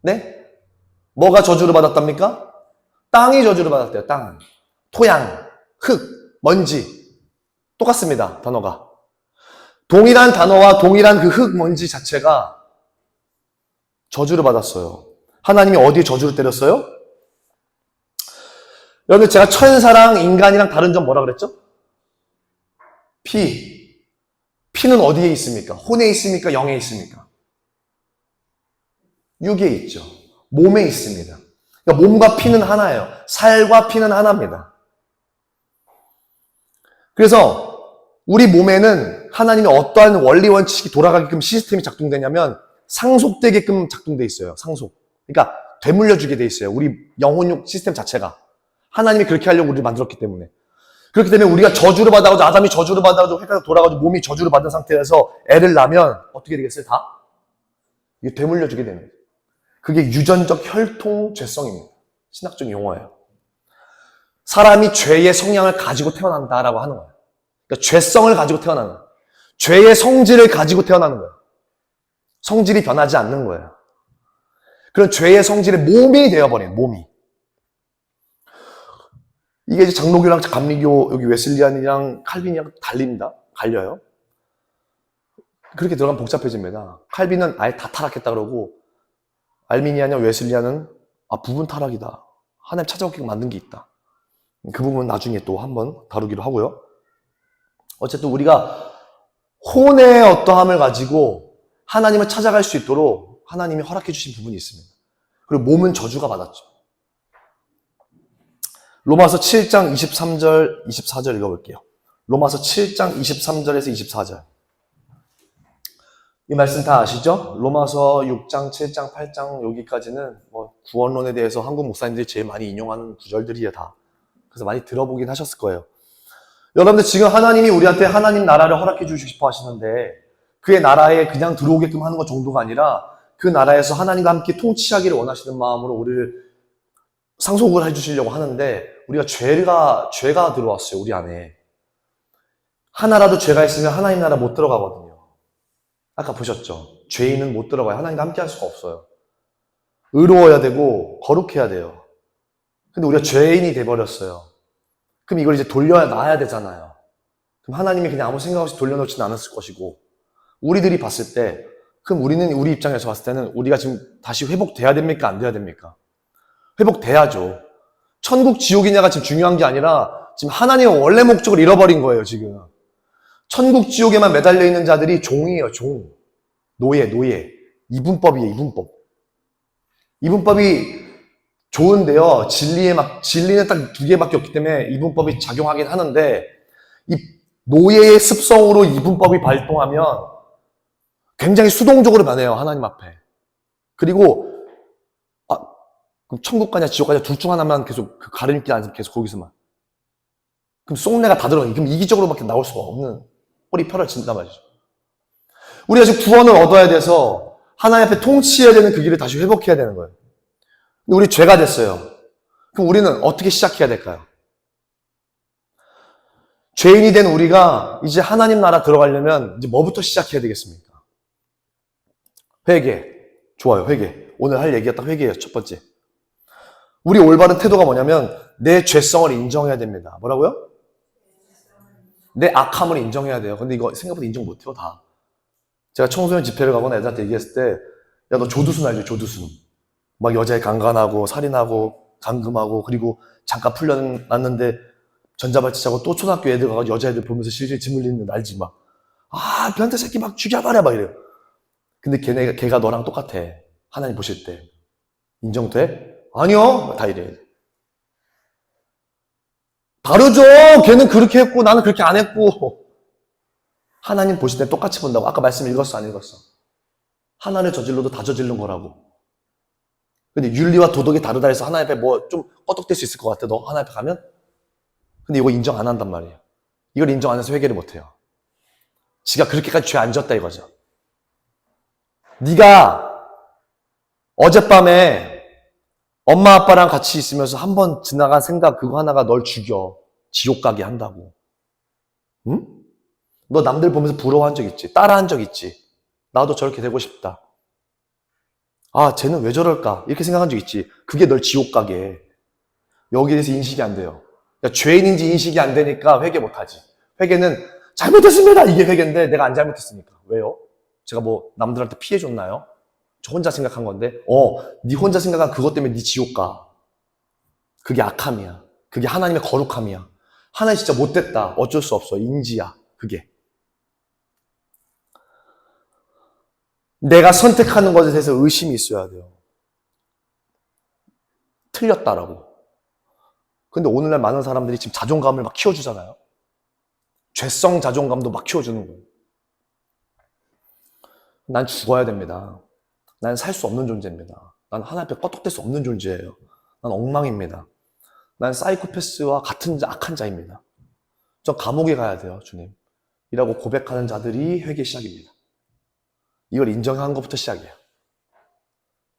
네? 뭐가 저주를 받았답니까? 땅이 저주를 받았대요. 땅, 토양, 흙, 먼지 똑같습니다. 단어가. 동일한 단어와 동일한 그 흙, 먼지 자체가 저주를 받았어요. 하나님이 어디에 저주를 때렸어요? 여러분 제가 천사랑 인간이랑 다른 점 뭐라 그랬죠? 피는 어디에 있습니까? 혼에 있습니까? 영에 있습니까? 육에 있죠. 몸에 있습니다. 그러니까 몸과 피는 하나예요. 살과 피는 하나입니다. 그래서 우리 몸에는 하나님의 어떠한 원리 원칙이 돌아가게끔 시스템이 작동되냐면 상속되게끔 작동돼 있어요. 상속. 그러니까 되물려주게 돼 있어요. 우리 영혼육 시스템 자체가. 하나님이 그렇게 하려고 우리를 만들었기 때문에. 그렇기 때문에 우리가 저주를 받아가지고 아담이 저주를 받아가지고 회가 돌아가지고 몸이 저주를 받은 상태에서 애를 낳으면 어떻게 되겠어요? 다? 이게 되물려주게 되는 거예요. 그게 유전적 혈통죄성입니다. 신학적 용어예요. 사람이 죄의 성향을 가지고 태어난다라고 하는 거예요. 그러니까 죄성을 가지고 태어나는 거예요. 죄의 성질을 가지고 태어나는 거예요. 성질이 변하지 않는 거예요. 그런 죄의 성질의 몸이 되어버린 몸이. 이게 이제 장로교랑 감리교, 여기 웨슬리안이랑 칼빈이랑 달립니다. 갈려요. 그렇게 들어가면 복잡해집니다. 칼빈은 아예 다 타락했다 그러고, 알미니아냐 웨슬리안은 부분 타락이다. 하나님 찾아오게 만든 게 있다. 그 부분은 나중에 또 한번 다루기로 하고요. 어쨌든 우리가 혼의 어떠함을 가지고 하나님을 찾아갈 수 있도록 하나님이 허락해 주신 부분이 있습니다. 그리고 몸은 저주가 받았죠. 로마서 7장 23절, 24절 읽어볼게요. 로마서 7장 23절에서 24절. 이 말씀 다 아시죠? 로마서 6장, 7장, 8장 여기까지는 구원론에 대해서 한국 목사님들이 제일 많이 인용하는 구절들이에요, 다. 그래서 많이 들어보긴 하셨을 거예요. 여러분들 지금 하나님이 우리한테 하나님 나라를 허락해 주시고 싶어 하시는데 그의 나라에 그냥 들어오게끔 하는 것 정도가 아니라 그 나라에서 하나님과 함께 통치하기를 원하시는 마음으로 우리를 상속을 해주시려고 하는데 우리가 죄가 들어왔어요. 우리 안에. 하나라도 죄가 있으면 하나님 나라 못 들어가거든요. 아까 보셨죠? 죄인은 못 들어가요. 하나님과 함께 할 수가 없어요. 의로워야 되고 거룩해야 돼요. 근데 우리가 죄인이 돼버렸어요. 그럼 이걸 이제 돌려놔야 되잖아요. 그럼 하나님이 그냥 아무 생각 없이 돌려놓지는 않았을 것이고 우리들이 봤을 때 그럼 우리 입장에서 봤을 때는 우리가 지금 다시 회복돼야 됩니까? 안 돼야 됩니까? 회복돼야죠. 천국 지옥이냐가 지금 중요한 게 아니라 지금 하나님의 원래 목적을 잃어버린 거예요, 지금. 천국 지옥에만 매달려 있는 자들이 종이에요, 종. 노예. 이분법이에요, 이분법. 이분법이 좋은데요. 진리는 딱 2개밖에 없기 때문에 이분법이 작용하긴 하는데 이 노예의 습성으로 이분법이 발동하면 굉장히 수동적으로 변해요, 하나님 앞에. 그리고 그럼 천국 가냐 지옥 가냐 둘 중 하나만 계속 그 가르길 안 계속 거기서만. 그럼 쏙내가 다 들어가요. 그럼 이기적으로밖에 나올 수가 없는 꼬리 펴를 친단 말이죠. 우리가 지금 구원을 얻어야 돼서 하나님 앞에 통치해야 되는 그 길을 다시 회복해야 되는 거예요. 근데 우리 죄가 됐어요. 그럼 우리는 어떻게 시작해야 될까요? 죄인이 된 우리가 이제 하나님 나라 들어가려면 이제 뭐부터 시작해야 되겠습니까? 회개. 좋아요, 회개. 오늘 할 얘기가 딱 회개예요, 첫 번째. 우리 올바른 태도가 뭐냐면 내 죄성을 인정해야 됩니다. 뭐라고요? 내 악함을 인정해야 돼요. 근데 이거 생각보다 인정 못해요, 다. 제가 청소년 집회를 가거나 애들한테 얘기했을 때 야, 너 조두순 알죠? 조두순. 막 여자애 강간하고 살인하고 감금하고 그리고 잠깐 풀려났는데 전자발찌 차고 또 초등학교 애들 가서 여자애들 보면서 실실 짐 흘리는 거 알지? 막 변태 새끼 막 죽여버려 막 이래요. 근데 걔가 너랑 똑같아. 하나님 보실 때. 인정돼? 아니요. 다 이래. 다르죠. 걔는 그렇게 했고 나는 그렇게 안 했고. 하나님 보실 때 똑같이 본다고. 아까 말씀 읽었어, 안 읽었어? 하나를 저질러도 다 저질른 거라고. 근데 윤리와 도덕이 다르다 해서 하나님 앞에 뭐 좀 껐덕댈 수 있을 것 같아. 너 하나님 앞에 가면? 근데 이거 인정 안 한단 말이에요. 이걸 인정 안 해서 회개를 못 해요. 지가 그렇게까지 죄 안 졌다 이거죠. 네가 어젯밤에 엄마 아빠랑 같이 있으면서 한 번 지나간 생각 그거 하나가 널 죽여. 지옥 가게 한다고. 응? 너 남들 보면서 부러워한 적 있지? 따라한 적 있지? 나도 저렇게 되고 싶다. 아, 쟤는 왜 저럴까? 이렇게 생각한 적 있지? 그게 널 지옥 가게 해. 여기에 대해서 인식이 안 돼요. 그러니까 죄인인지 인식이 안 되니까 회개 못 하지. 회개는 잘못했습니다. 이게 회개인데 내가 안 잘못했으니까. 왜요? 제가 뭐 남들한테 피해 줬나요? 저 혼자 생각한 건데. 네 혼자 생각한 그것 때문에 네 지옥 가. 그게 악함이야. 그게 하나님의 거룩함이야. 하나님 진짜 못됐다. 어쩔 수 없어. 인지야. 그게. 내가 선택하는 것에 대해서 의심이 있어야 돼요. 틀렸다라고. 근데 오늘날 많은 사람들이 지금 자존감을 막 키워주잖아요. 죄성 자존감도 막 키워주는 거예요. 난 죽어야 됩니다. 난 살 수 없는 존재입니다. 난 하나님 앞에 껐떡댈 수 없는 존재예요. 난 엉망입니다. 난 사이코패스와 같은 악한 자입니다. 저 감옥에 가야 돼요, 주님. 이라고 고백하는 자들이 회개 시작입니다. 이걸 인정하는 것부터 시작이에요.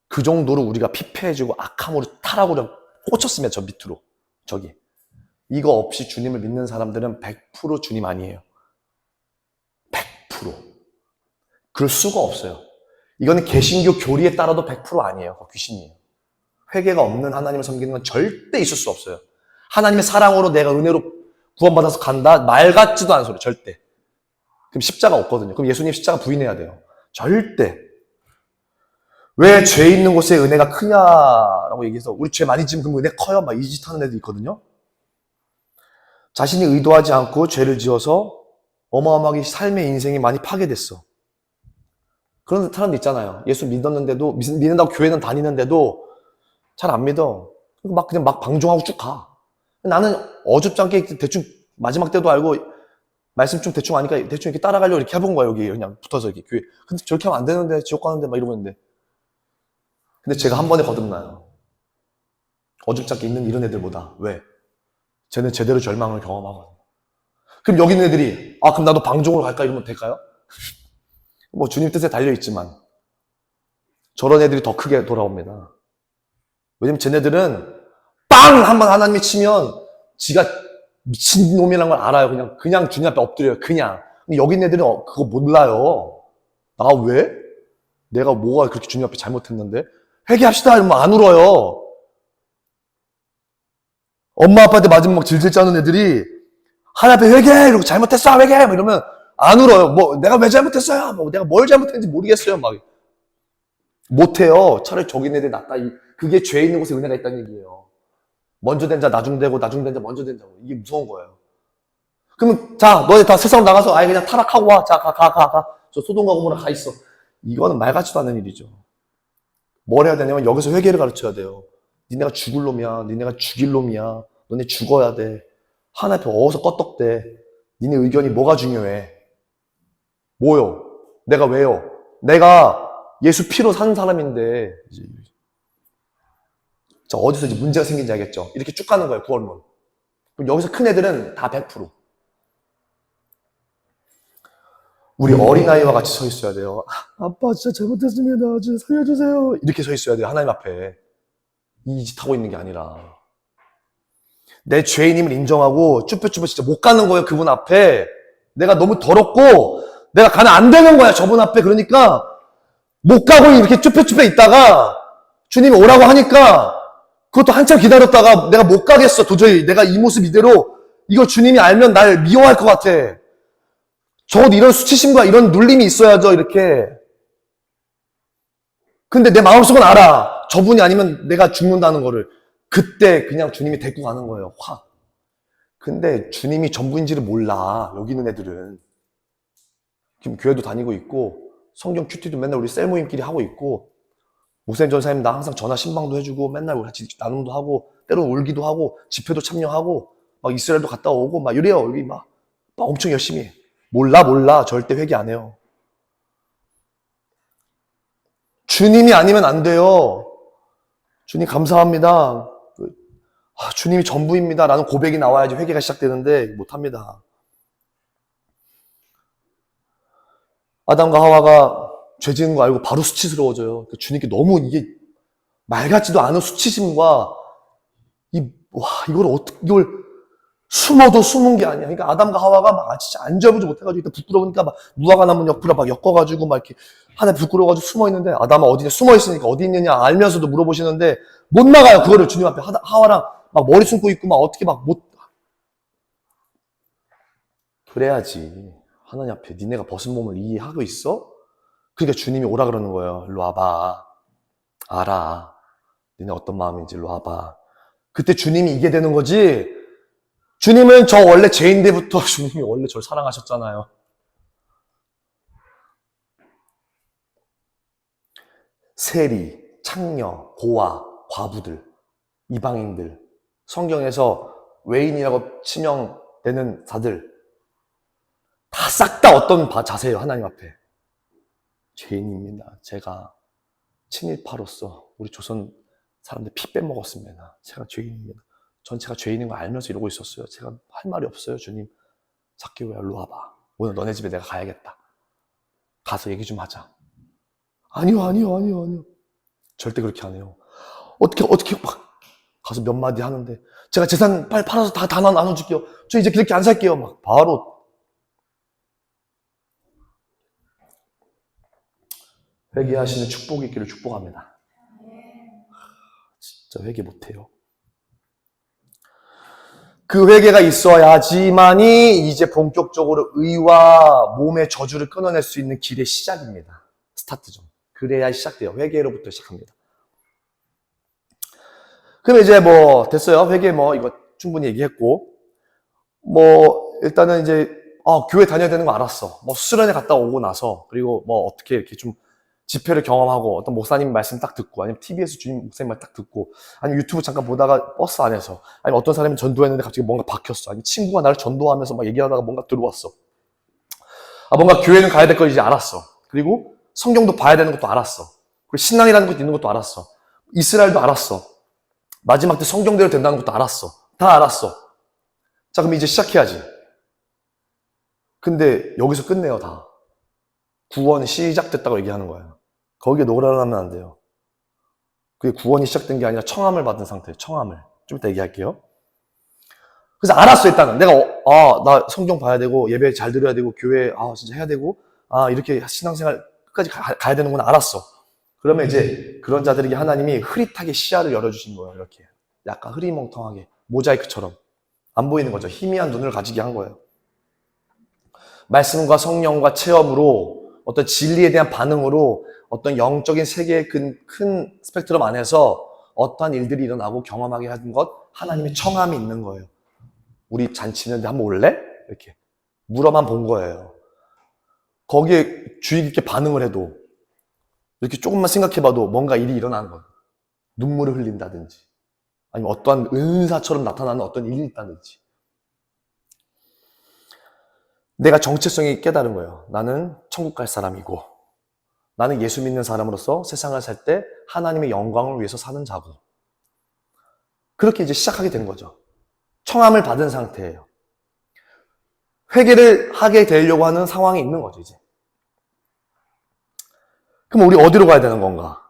그 정도로 우리가 피폐해지고 악함으로 타락으로 꽂혔으면 저 밑으로. 저기. 이거 없이 주님을 믿는 사람들은 100% 주님 아니에요. 100%. 그럴 수가 없어요. 이거는 개신교 교리에 따라도 100% 아니에요. 귀신이에요. 회개가 없는 하나님을 섬기는 건 절대 있을 수 없어요. 하나님의 사랑으로 내가 은혜로 구원받아서 간다? 말 같지도 않은 소리, 절대. 그럼 십자가 없거든요. 그럼 예수님 십자가 부인해야 돼요. 절대. 왜 죄 있는 곳에 은혜가 크냐라고 얘기해서 우리 죄 많이 지으면 그럼 은혜 커요? 막 이 짓 하는 애들 있거든요. 자신이 의도하지 않고 죄를 지어서 어마어마하게 삶의 인생이 많이 파괴됐어. 그런 사람도 있잖아요. 예수 믿었는데도, 믿는다고 교회는 다니는데도 잘 안 믿어. 그냥 막 방종하고 쭉 가. 나는 어줍지 않게 대충 마지막 때도 알고 말씀 좀 대충 아니까 대충 이렇게 따라가려고 이렇게 해본 거야, 여기. 그냥 붙어서 이렇게 교회. 근데 저렇게 하면 안 되는데, 지옥 가는데 막 이러고 있는데. 근데 제가 한 번에 거듭나요. 어줍지 않게 있는 이런 애들보다. 왜? 쟤는 제대로 절망을 경험하거든요. 그럼 여기 있는 애들이, 그럼 나도 방종으로 갈까? 이러면 될까요? 뭐 주님 뜻에 달려있지만 저런 애들이 더 크게 돌아옵니다. 왜냐면 쟤네들은 빵! 한번 하나님이 치면 지가 미친놈이라는 걸 알아요. 그냥 주님 앞에 엎드려요. 그냥. 근데 여기 있는 애들은 그거 몰라요. 나 왜? 내가 뭐가 그렇게 주님 앞에 잘못했는데? 회개합시다 이러면 안 울어요. 엄마 아빠한테 맞으면 막 질질 짜는 애들이 하나님 앞에 회개! 이러고 잘못했어! 회개! 이러면 안 울어요. 뭐 내가 왜 잘못했어요? 뭐 내가 뭘 잘못했는지 모르겠어요. 막 못해요. 차라리 저기 있는 애들이 낫다. 그게 죄 있는 곳에 은혜가 있다는 얘기예요. 먼저 된 자 나중되고 나중된 자 먼저 된 자고. 이게 무서운 거예요. 그러면 자 너희 다 세상 나가서 아예 그냥 타락하고 와. 자 가. 저 소돔과 고모라 가 있어. 이거는 말 같지도 않은 일이죠. 뭘 해야 되냐면 여기서 회개를 가르쳐야 돼요. 니네가 죽을 놈이야. 니네가 죽일 놈이야. 너네 죽어야 돼. 하나님 앞에 어디서 껐떡대. 니네 의견이 뭐가 중요해. 뭐요? 내가 왜요? 내가 예수 피로 산 사람인데 자, 어디서 이제 문제가 생긴지 알겠죠? 이렇게 쭉 가는 거예요, 구원론. 그럼 여기서 큰 애들은 다 100%. 우리 어린아이와 같이 서 있어야 돼요. 아빠 진짜 잘못했습니다. 진짜 살려주세요. 이렇게 서 있어야 돼요, 하나님 앞에. 이 짓 하고 있는 게 아니라. 내 죄인임을 인정하고 쭈뼛쭈뼛 진짜 못 가는 거예요, 그분 앞에. 내가 너무 더럽고 내가 가면 안 되는 거야, 저분 앞에. 그러니까 못 가고 이렇게 쭈뼛쭈뼛 있다가 주님이 오라고 하니까 그것도 한참 기다렸다가 내가 못 가겠어. 도저히 내가 이 모습 이대로 이거 주님이 알면 날 미워할 것 같아. 적어도 이런 수치심과 이런 눌림이 있어야죠. 이렇게. 근데 내 마음속은 알아. 저분이 아니면 내가 죽는다는 거를. 그때 그냥 주님이 데리고 가는 거예요. 확. 근데 주님이 전부인지를 몰라. 여기 있는 애들은. 지금 교회도 다니고 있고 성경 큐티도 맨날 우리 셀 모임끼리 하고 있고 목사님 전사님 나 항상 전화 신방도 해주고 맨날 같이 나눔도 하고 때로는 울기도 하고 집회도 참여하고 막 이스라엘도 갔다 오고 막 이래요. 여기 막 엄청 열심히 해. 몰라 절대 회개 안 해요. 주님이 아니면 안 돼요. 주님 감사합니다. 주님이 전부입니다 라는 고백이 나와야지 회개가 시작되는데 못합니다. 아담과 하와가 죄 지은 거 알고 바로 수치스러워져요. 주님께 너무 이게 말 같지도 않은 수치심과 이걸 어떻게, 이걸 숨어도 숨은 게 아니야. 그러니까 아담과 하와가 막 진짜 안절부절 못해가지고 일단 부끄러우니까 막 무화과 나무 옆으로 막 엮어가지고 막 이렇게 하나 부끄러워가지고 숨어 있는데 아담아 어디냐? 숨어 있으니까 어디 있느냐 알면서도 물어보시는데 못 나가요. 그거를 주님 앞에 하와랑 막 머리 숨고 있고 막 어떻게 막 못. 그래야지. 하나님 앞에 니네가 벗은 몸을 이해하고 있어? 그러니까 주님이 오라 그러는 거예요. 일로 와봐. 알아. 니네 어떤 마음인지 일로 와봐. 그때 주님이 이게 되는 거지. 주님은 저 원래 죄인데부터 주님이 원래 저를 사랑하셨잖아요. 세리, 창녀, 고아, 과부들, 이방인들, 성경에서 외인이라고 치명되는 자들 다 싹 다 어떤 자세예요, 하나님 앞에. 죄인입니다. 제가 친일파로서 우리 조선 사람들 피 빼먹었습니다. 제가 죄인입니다. 전 제가 죄인인 거 알면서 이러고 있었어요. 제가 할 말이 없어요, 주님. 삭개오야, 일로 와봐. 오늘 너네 집에 내가 가야겠다. 가서 얘기 좀 하자. 아니요. 절대 그렇게 안 해요. 어떻게 막 가서 몇 마디 하는데 제가 재산 빨리 팔아서 다 나눠줄게요. 저 이제 그렇게 안 살게요. 막 바로 회개하시는 축복이 있기를 축복합니다. 진짜 회개 못해요. 그 회개가 있어야지만이 이제 본격적으로 의와 몸의 저주를 끊어낼 수 있는 길의 시작입니다. 스타트죠. 그래야 시작돼요. 회개로부터 시작합니다. 그럼 이제 뭐 됐어요. 회개 뭐 이거 충분히 얘기했고 뭐 일단은 이제 교회 다녀야 되는 거 알았어. 뭐 수련회 갔다 오고 나서 그리고 뭐 어떻게 이렇게 좀 집회를 경험하고 어떤 목사님 말씀 딱 듣고 아니면 TV에서 주님 목사님 말 딱 듣고 아니면 유튜브 잠깐 보다가 버스 안에서 아니면 어떤 사람이 전도했는데 갑자기 뭔가 바뀌었어. 아니면 친구가 나를 전도하면서 막 얘기하다가 뭔가 들어왔어. 뭔가 교회는 가야 될 걸 이제 알았어. 그리고 성경도 봐야 되는 것도 알았어. 그리고 신앙이라는 것도 있는 것도 알았어. 이스라엘도 알았어. 마지막 때 성경대로 된다는 것도 알았어. 다 알았어. 자, 그럼 이제 시작해야지. 근데 여기서 끝내요, 다. 구원이 시작됐다고 얘기하는 거예요. 거기에 놀아나면 안 돼요. 그게 구원이 시작된 게 아니라 청함을 받은 상태예요. 청함을. 좀 이따 얘기할게요. 그래서 알았어, 일단은. 내가, 나 성경 봐야 되고, 예배 잘 드려야 되고, 교회, 진짜 해야 되고, 이렇게 신앙생활 끝까지 가야 되는구나. 알았어. 그러면 이제 그런 자들에게 하나님이 흐릿하게 시야를 열어주신 거예요. 이렇게. 약간 흐리멍텅하게. 모자이크처럼. 안 보이는 거죠. 희미한 눈을 가지게 한 거예요. 말씀과 성령과 체험으로 어떤 진리에 대한 반응으로 어떤 영적인 세계의 큰 스펙트럼 안에서 어떠한 일들이 일어나고 경험하게 하는 것 하나님의 청함이 있는 거예요. 우리 잔치는데 한번 올래? 이렇게 물어만 본 거예요. 거기에 주의 깊게 반응을 해도 이렇게 조금만 생각해봐도 뭔가 일이 일어나는 거예요. 눈물을 흘린다든지 아니면 어떠한 은사처럼 나타나는 어떤 일이 있다든지 내가 정체성이 깨달은 거예요. 나는 천국 갈 사람이고 나는 예수 믿는 사람으로서 세상을 살 때 하나님의 영광을 위해서 사는 자고 그렇게 이제 시작하게 된 거죠. 청함을 받은 상태예요. 회개를 하게 되려고 하는 상황이 있는 거죠, 이제. 그럼 우리 어디로 가야 되는 건가?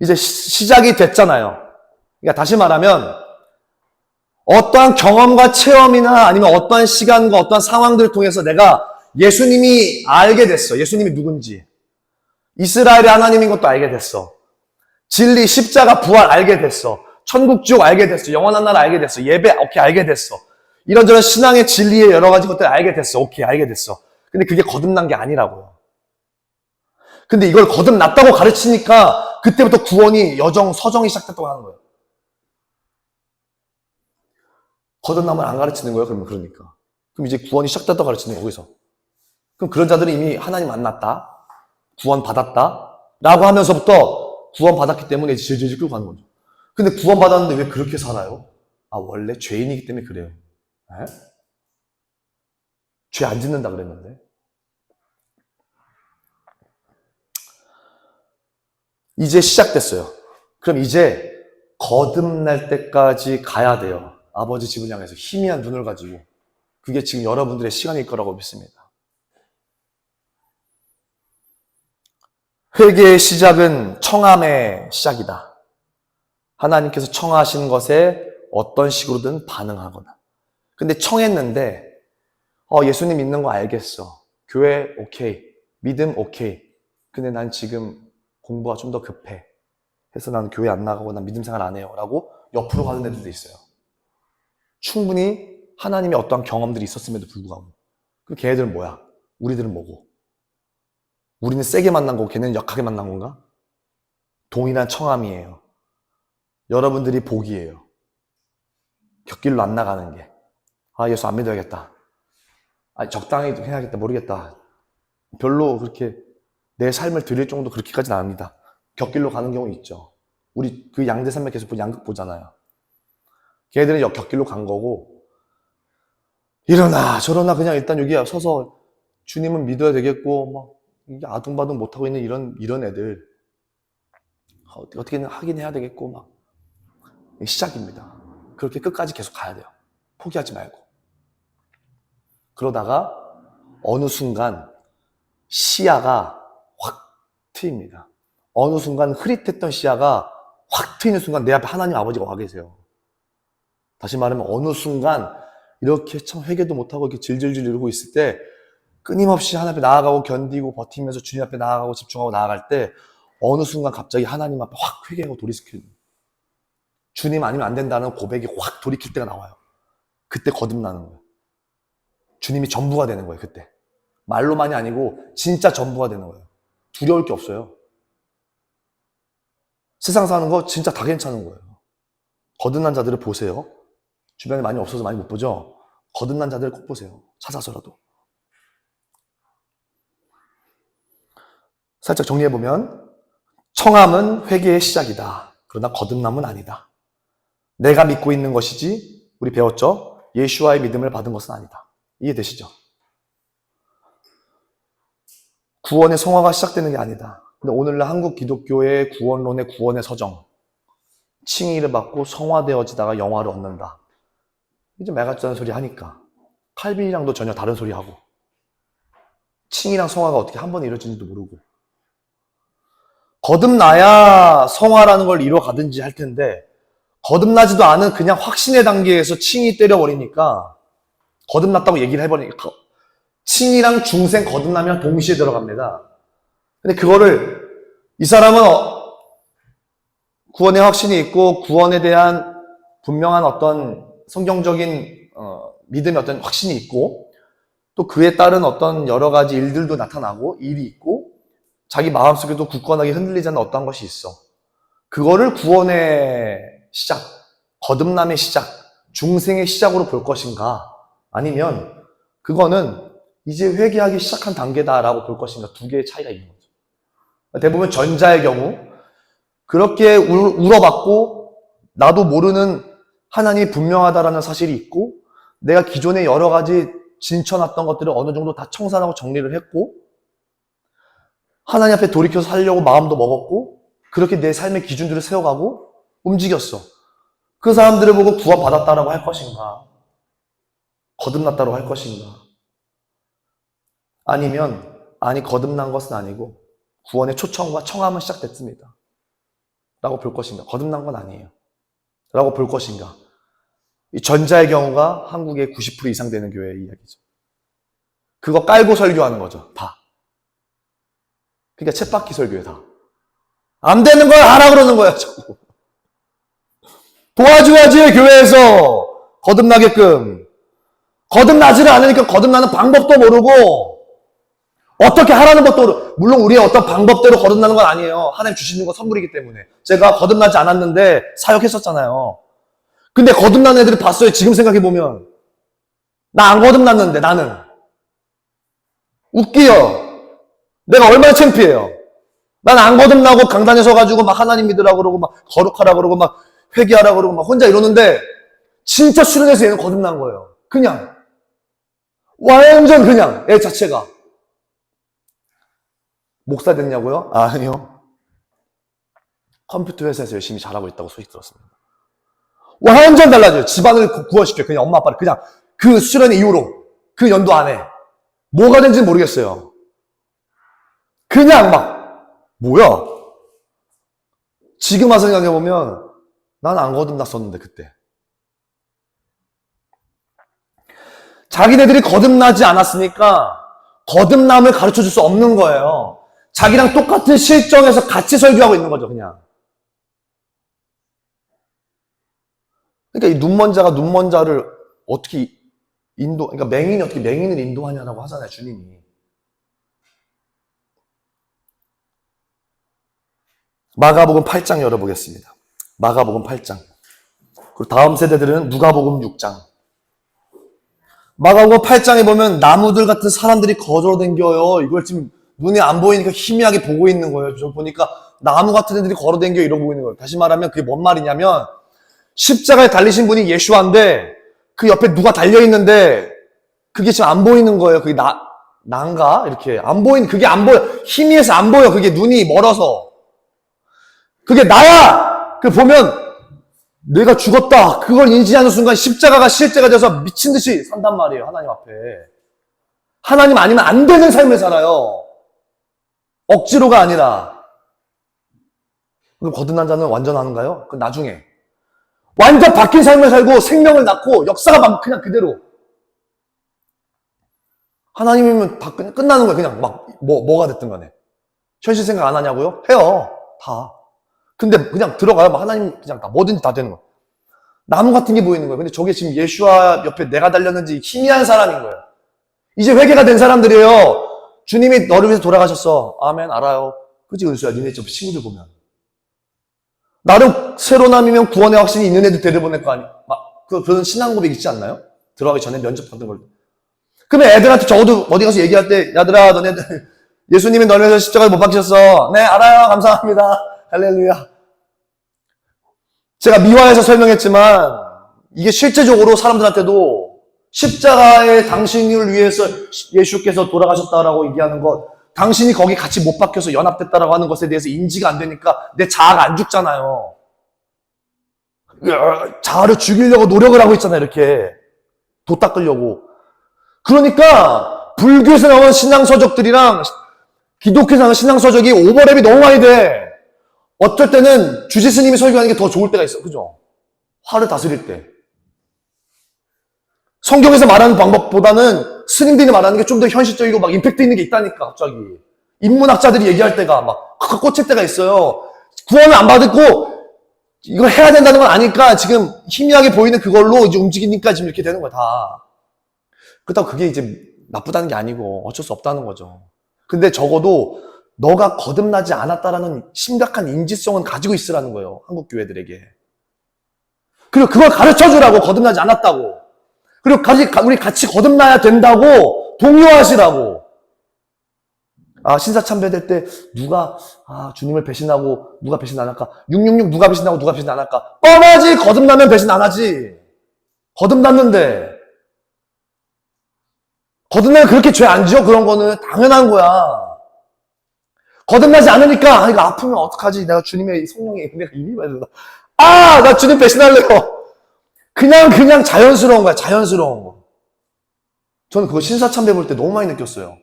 이제 시작이 됐잖아요. 그러니까 다시 말하면 어떠한 경험과 체험이나 아니면 어떠한 시간과 어떠한 상황들을 통해서 내가 예수님이 알게 됐어. 예수님이 누군지. 이스라엘의 하나님인 것도 알게 됐어. 진리, 십자가, 부활 알게 됐어. 천국, 지옥 알게 됐어. 영원한 나라 알게 됐어. 예배, 오케이, 알게 됐어. 이런저런 신앙의 진리의 여러 가지 것들 알게 됐어. 오케이, 알게 됐어. 근데 그게 거듭난 게 아니라고요. 근데 이걸 거듭났다고 가르치니까 그때부터 구원이 서정이 시작됐다고 하는 거예요. 거듭남을 안 가르치는 거예요, 그러니까. 그럼 이제 구원이 시작됐다고 가르치는 거예요, 거기서. 그럼 그런 자들은 이미 하나님 만났다. 구원 받았다. 라고 하면서부터 구원 받았기 때문에 질질 끌고 가는 거죠. 근데 구원 받았는데 왜 그렇게 살아요? 원래 죄인이기 때문에 그래요. 죄 안 짓는다 그랬는데. 이제 시작됐어요. 그럼 이제 거듭날 때까지 가야 돼요. 아버지 집을 향해서 희미한 눈을 가지고. 그게 지금 여러분들의 시간일 거라고 믿습니다. 회개의 시작은 청함의 시작이다. 하나님께서 청하신 것에 어떤 식으로든 반응하거나. 근데 청했는데 예수님 믿는 거 알겠어. 교회 오케이. 믿음 오케이. 근데 난 지금 공부가 좀 더 급해. 해서 난 교회 안 나가고 난 믿음 생활 안 해요. 라고 옆으로 가는 애들도 있어요. 충분히 하나님의 어떠한 경험들이 있었음에도 불구하고. 그럼 걔네들은 뭐야? 우리들은 뭐고? 우리는 세게 만난 거고 걔네는 약하게 만난 건가? 동일한 청함이에요. 여러분들이 복이에요. 곁길로 안 나가는 게. 예수 안 믿어야겠다. 적당히 해야겠다. 모르겠다. 별로 그렇게 내 삶을 드릴 정도 그렇게까지는 아닙니다. 곁길로 가는 경우 있죠. 우리 그 양대산맥 계속 양극 보잖아요. 걔네들은 곁길로 간 거고 이러나 저러나 그냥 일단 여기 서서 주님은 믿어야 되겠고 막 이게 아둥바둥 못하고 있는 이런 애들 어떻게든 하긴 해야 되겠고 막 시작입니다. 그렇게 끝까지 계속 가야 돼요. 포기하지 말고. 그러다가 어느 순간 시야가 확 트입니다. 어느 순간 흐릿했던 시야가 확 트이는 순간 내 앞에 하나님 아버지가 와 계세요. 다시 말하면 어느 순간 이렇게 참 회개도 못하고 이렇게 질질질 이러고 있을 때 끊임없이 하나님 앞에 나아가고 견디고 버티면서 주님 앞에 나아가고 집중하고 나아갈 때 어느 순간 갑자기 하나님 앞에 확 회개하고 돌이키는 주님 아니면 안 된다는 고백이 확 돌이킬 때가 나와요. 그때 거듭나는 거예요. 주님이 전부가 되는 거예요. 그때 말로만이 아니고 진짜 전부가 되는 거예요. 두려울 게 없어요. 세상 사는 거 진짜 다 괜찮은 거예요. 거듭난 자들을 보세요. 주변에 많이 없어서 많이 못 보죠? 거듭난 자들을 꼭 보세요. 찾아서라도. 살짝 정리해보면 청함은 회개의 시작이다. 그러나 거듭남은 아니다. 내가 믿고 있는 것이지 우리 배웠죠? 예수와의 믿음을 받은 것은 아니다. 이해되시죠? 구원의 성화가 시작되는 게 아니다. 근데 오늘날 한국 기독교의 구원론의 구원의 서정, 칭의를 받고 성화되어지다가 영화를 얻는다. 이제 말 같지 않은 소리 하니까 칼빈이랑도 전혀 다른 소리 하고 칭의랑 성화가 어떻게 한 번에 이루어지는지도 모르고 거듭나야 성화라는 걸 이루어가든지 할 텐데 거듭나지도 않은 그냥 확신의 단계에서 칭의 때려버리니까 거듭났다고 얘기를 해버리니까 칭의랑 중생 거듭남이랑 동시에 들어갑니다. 근데 그거를 이 사람은 구원의 확신이 있고 구원에 대한 분명한 어떤 성경적인 믿음의 어떤 확신이 있고 또 그에 따른 어떤 여러 가지 일들도 나타나고 일이 있고 자기 마음속에도 굳건하게 흔들리지 않는 어떤 것이 있어. 그거를 구원의 시작, 거듭남의 시작, 중생의 시작으로 볼 것인가 아니면 그거는 이제 회개하기 시작한 단계다라고 볼 것인가 두 개의 차이가 있는 거죠. 대부분 전자의 경우 그렇게 울어봤고 나도 모르는 하나님이 분명하다라는 사실이 있고 내가 기존에 여러 가지 진쳐놨던 것들을 어느 정도 다 청산하고 정리를 했고 하나님 앞에 돌이켜서 살려고 마음도 먹었고 그렇게 내 삶의 기준들을 세워가고 움직였어. 그 사람들을 보고 구원받았다라고 할 것인가 거듭났다고 할 것인가 아니면 아니 거듭난 것은 아니고 구원의 초청과 청함은 시작됐습니다 라고 볼 것인가 거듭난 건 아니에요 라고 볼 것인가. 이 전자의 경우가 한국의 90% 이상 되는 교회의 이야기죠. 그거 깔고 설교하는 거죠. 다. 그러니까 쳇바퀴 설교에 다. 안 되는 걸 하라 그러는 거야. 자꾸. 도와줘야지 교회에서 거듭나게끔. 거듭나지를 않으니까 거듭나는 방법도 모르고 어떻게 하라는 것도 모르고 물론 우리의 어떤 방법대로 거듭나는 건 아니에요. 하나님 주시는 건 선물이기 때문에. 제가 거듭나지 않았는데 사역했었잖아요. 근데 거듭난 애들을 봤어요. 지금 생각해보면. 나 안 거듭났는데 나는. 웃기요. 내가 얼마나 창피해요. 난 안 거듭나고 강단에 서가지고 막 하나님 믿으라고 그러고 막 거룩하라고 그러고 막 회개하라고 그러고 막 혼자 이러는데 진짜 수련해서 얘는 거듭난 거예요. 그냥. 완전 그냥 애 자체가. 목사 됐냐고요? 아니요. 컴퓨터 회사에서 열심히 잘하고 있다고 소식 들었습니다. 완전 달라져요. 집안을 구원시켜요. 그냥 엄마 아빠를 그냥 그 수련 이후로 그 연도 안에 뭐가 된지는 모르겠어요. 그냥 막 뭐야? 지금 와서 생각해보면 난 안 거듭났었는데 그때. 자기네들이 거듭나지 않았으니까 거듭남을 가르쳐줄 수 없는 거예요. 자기랑 똑같은 실정에서 같이 설교하고 있는 거죠, 그냥. 그러니까 이 눈먼 자가 눈먼 자를 어떻게 그러니까 맹인이 어떻게 맹인을 인도하냐라고 하잖아요, 주님이. 마가복음 8장 열어보겠습니다. 마가복음 8장. 그리고 다음 세대들은 누가복음 6장. 마가복음 8장에 보면 나무들 같은 사람들이 걸어댕겨요. 이걸 지금 눈에 안 보이니까 희미하게 보고 있는 거예요. 저 보니까 나무 같은 애들이 걸어댕겨 이러고 있는 거예요. 다시 말하면 그게 뭔 말이냐면 십자가에 달리신 분이 예수아인데 그 옆에 누가 달려있는데 그게 지금 안 보이는 거예요. 그게 난가? 이렇게 안 보이는, 그게 안 보여. 희미해서 안 보여. 그게 눈이 멀어서. 그게 나야! 그 보면 내가 죽었다. 그걸 인지하는 순간 십자가가 실제가 돼서 미친 듯이 산단 말이에요. 하나님 앞에. 하나님 아니면 안 되는 삶을 살아요. 억지로가 아니라. 그럼 거듭난 자는 완전한가요? 그 나중에. 완전 바뀐 삶을 살고 생명을 낳고 역사가 그냥 그대로. 하나님이면 끝나는 거예요. 그냥 뭐가 됐든 간에. 현실 생각 안 하냐고요? 해요. 다. 근데 그냥 들어가요. 하나님 그냥 다 뭐든지 다 되는 거예요. 나무 같은 게 보이는 거예요. 근데 저게 지금 예수와 옆에 내가 달렸는지 희미한 사람인 거예요. 이제 회개가 된 사람들이에요. 주님이 너를 위해서 돌아가셨어. 아멘, 알아요. 그치, 은수야? 니네 저 친구들 보면. 나름 새로 남이면 구원의 확신이 있는 애들 데려보낼 거 아니야. 그런 신앙 고백 있지 않나요? 들어가기 전에 면접 받는 걸. 그러면 애들한테 적어도 어디 가서 얘기할 때, 야들아, 너네들, 예수님이 너를 위해서 십자가에 못 박히셨어. 네, 알아요. 감사합니다. 할렐루야. 제가 미화해서 설명했지만, 이게 실제적으로 사람들한테도 십자가에 당신을 위해서 예수께서 돌아가셨다라고 얘기하는 것, 당신이 거기 같이 못 박혀서 연합됐다라고 하는 것에 대해서 인지가 안 되니까 내 자아가 안 죽잖아요. 자아를 죽이려고 노력을 하고 있잖아요, 이렇게. 도 닦으려고. 그러니까 불교에서 나온 신앙서적들이랑 기독교에서 나온 신앙서적이 오버랩이 너무 많이 돼. 어떨 때는 주지 스님이 설교하는 게 더 좋을 때가 있어. 그죠? 화를 다스릴 때. 성경에서 말하는 방법보다는 스님들이 말하는 게 좀 더 현실적이고 막 임팩트 있는 게 있다니까, 갑자기. 인문학자들이 얘기할 때가 막 꽂힐 때가 있어요. 구원을 안 받고 이걸 해야 된다는 건 아니까 지금 희미하게 보이는 그걸로 이제 움직이니까 지금 이렇게 되는 거야, 다. 그렇다고 그게 이제 나쁘다는 게 아니고 어쩔 수 없다는 거죠. 근데 적어도 너가 거듭나지 않았다라는 심각한 인지성은 가지고 있으라는 거예요. 한국 교회들에게. 그리고 그걸 가르쳐주라고, 거듭나지 않았다고. 그리고 우리 같이 거듭나야 된다고 독려하시라고. 신사 참배될 때 누가 주님을 배신하고 누가 배신 안 할까? 666 누가 배신하고 누가 배신 안 할까? 뻔하지. 거듭나면 배신 안 하지. 거듭났는데. 거듭나면 그렇게 죄 안 지어? 그런 거는 당연한 거야. 거듭나지 않으니까 이거 아프면 어떡하지? 내가 주님의 성령에 내가 이미 받는다. 나 주님 배신할래요. 그냥 자연스러운 거야. 자연스러운 거. 저는 그거 신사참배 볼 때 너무 많이 느꼈어요.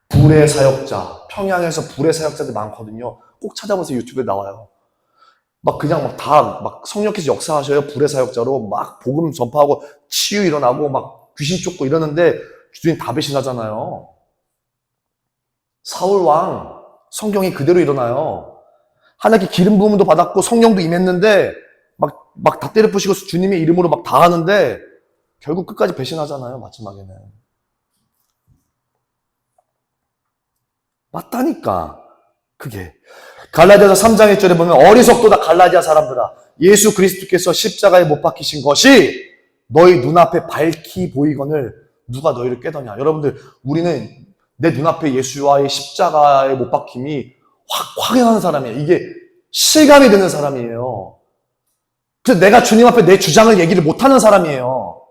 불의 사역자, 평양에서 불의 사역자들 많거든요. 꼭 찾아보세요. 유튜브에 나와요. 그냥 성령께서 역사하셔요. 불의 사역자로 복음 전파하고 치유 일어나고 귀신 쫓고 이러는데 주님 다 배신하잖아요. 사울 왕 성경이 그대로 일어나요. 하나님께 기름 부음도 받았고 성령도 임했는데 다 때려 부시고 주님의 이름으로 다 하는데 결국 끝까지 배신하잖아요. 마지막에는. 맞다니까. 그게. 갈라디아서 3장 1절에 보면 어리석도다 갈라디아 사람들아. 예수 그리스도께서 십자가에 못 박히신 것이 너희 눈앞에 밝히 보이거늘 누가 너희를 깨더냐. 여러분들, 우리는 내 눈앞에 예수와의 십자가에 못 박힘이 확연한 사람이에요. 이게 실감이 되는 사람이에요. 그래서 내가 주님 앞에 내 주장을 얘기를 못하는 사람이에요.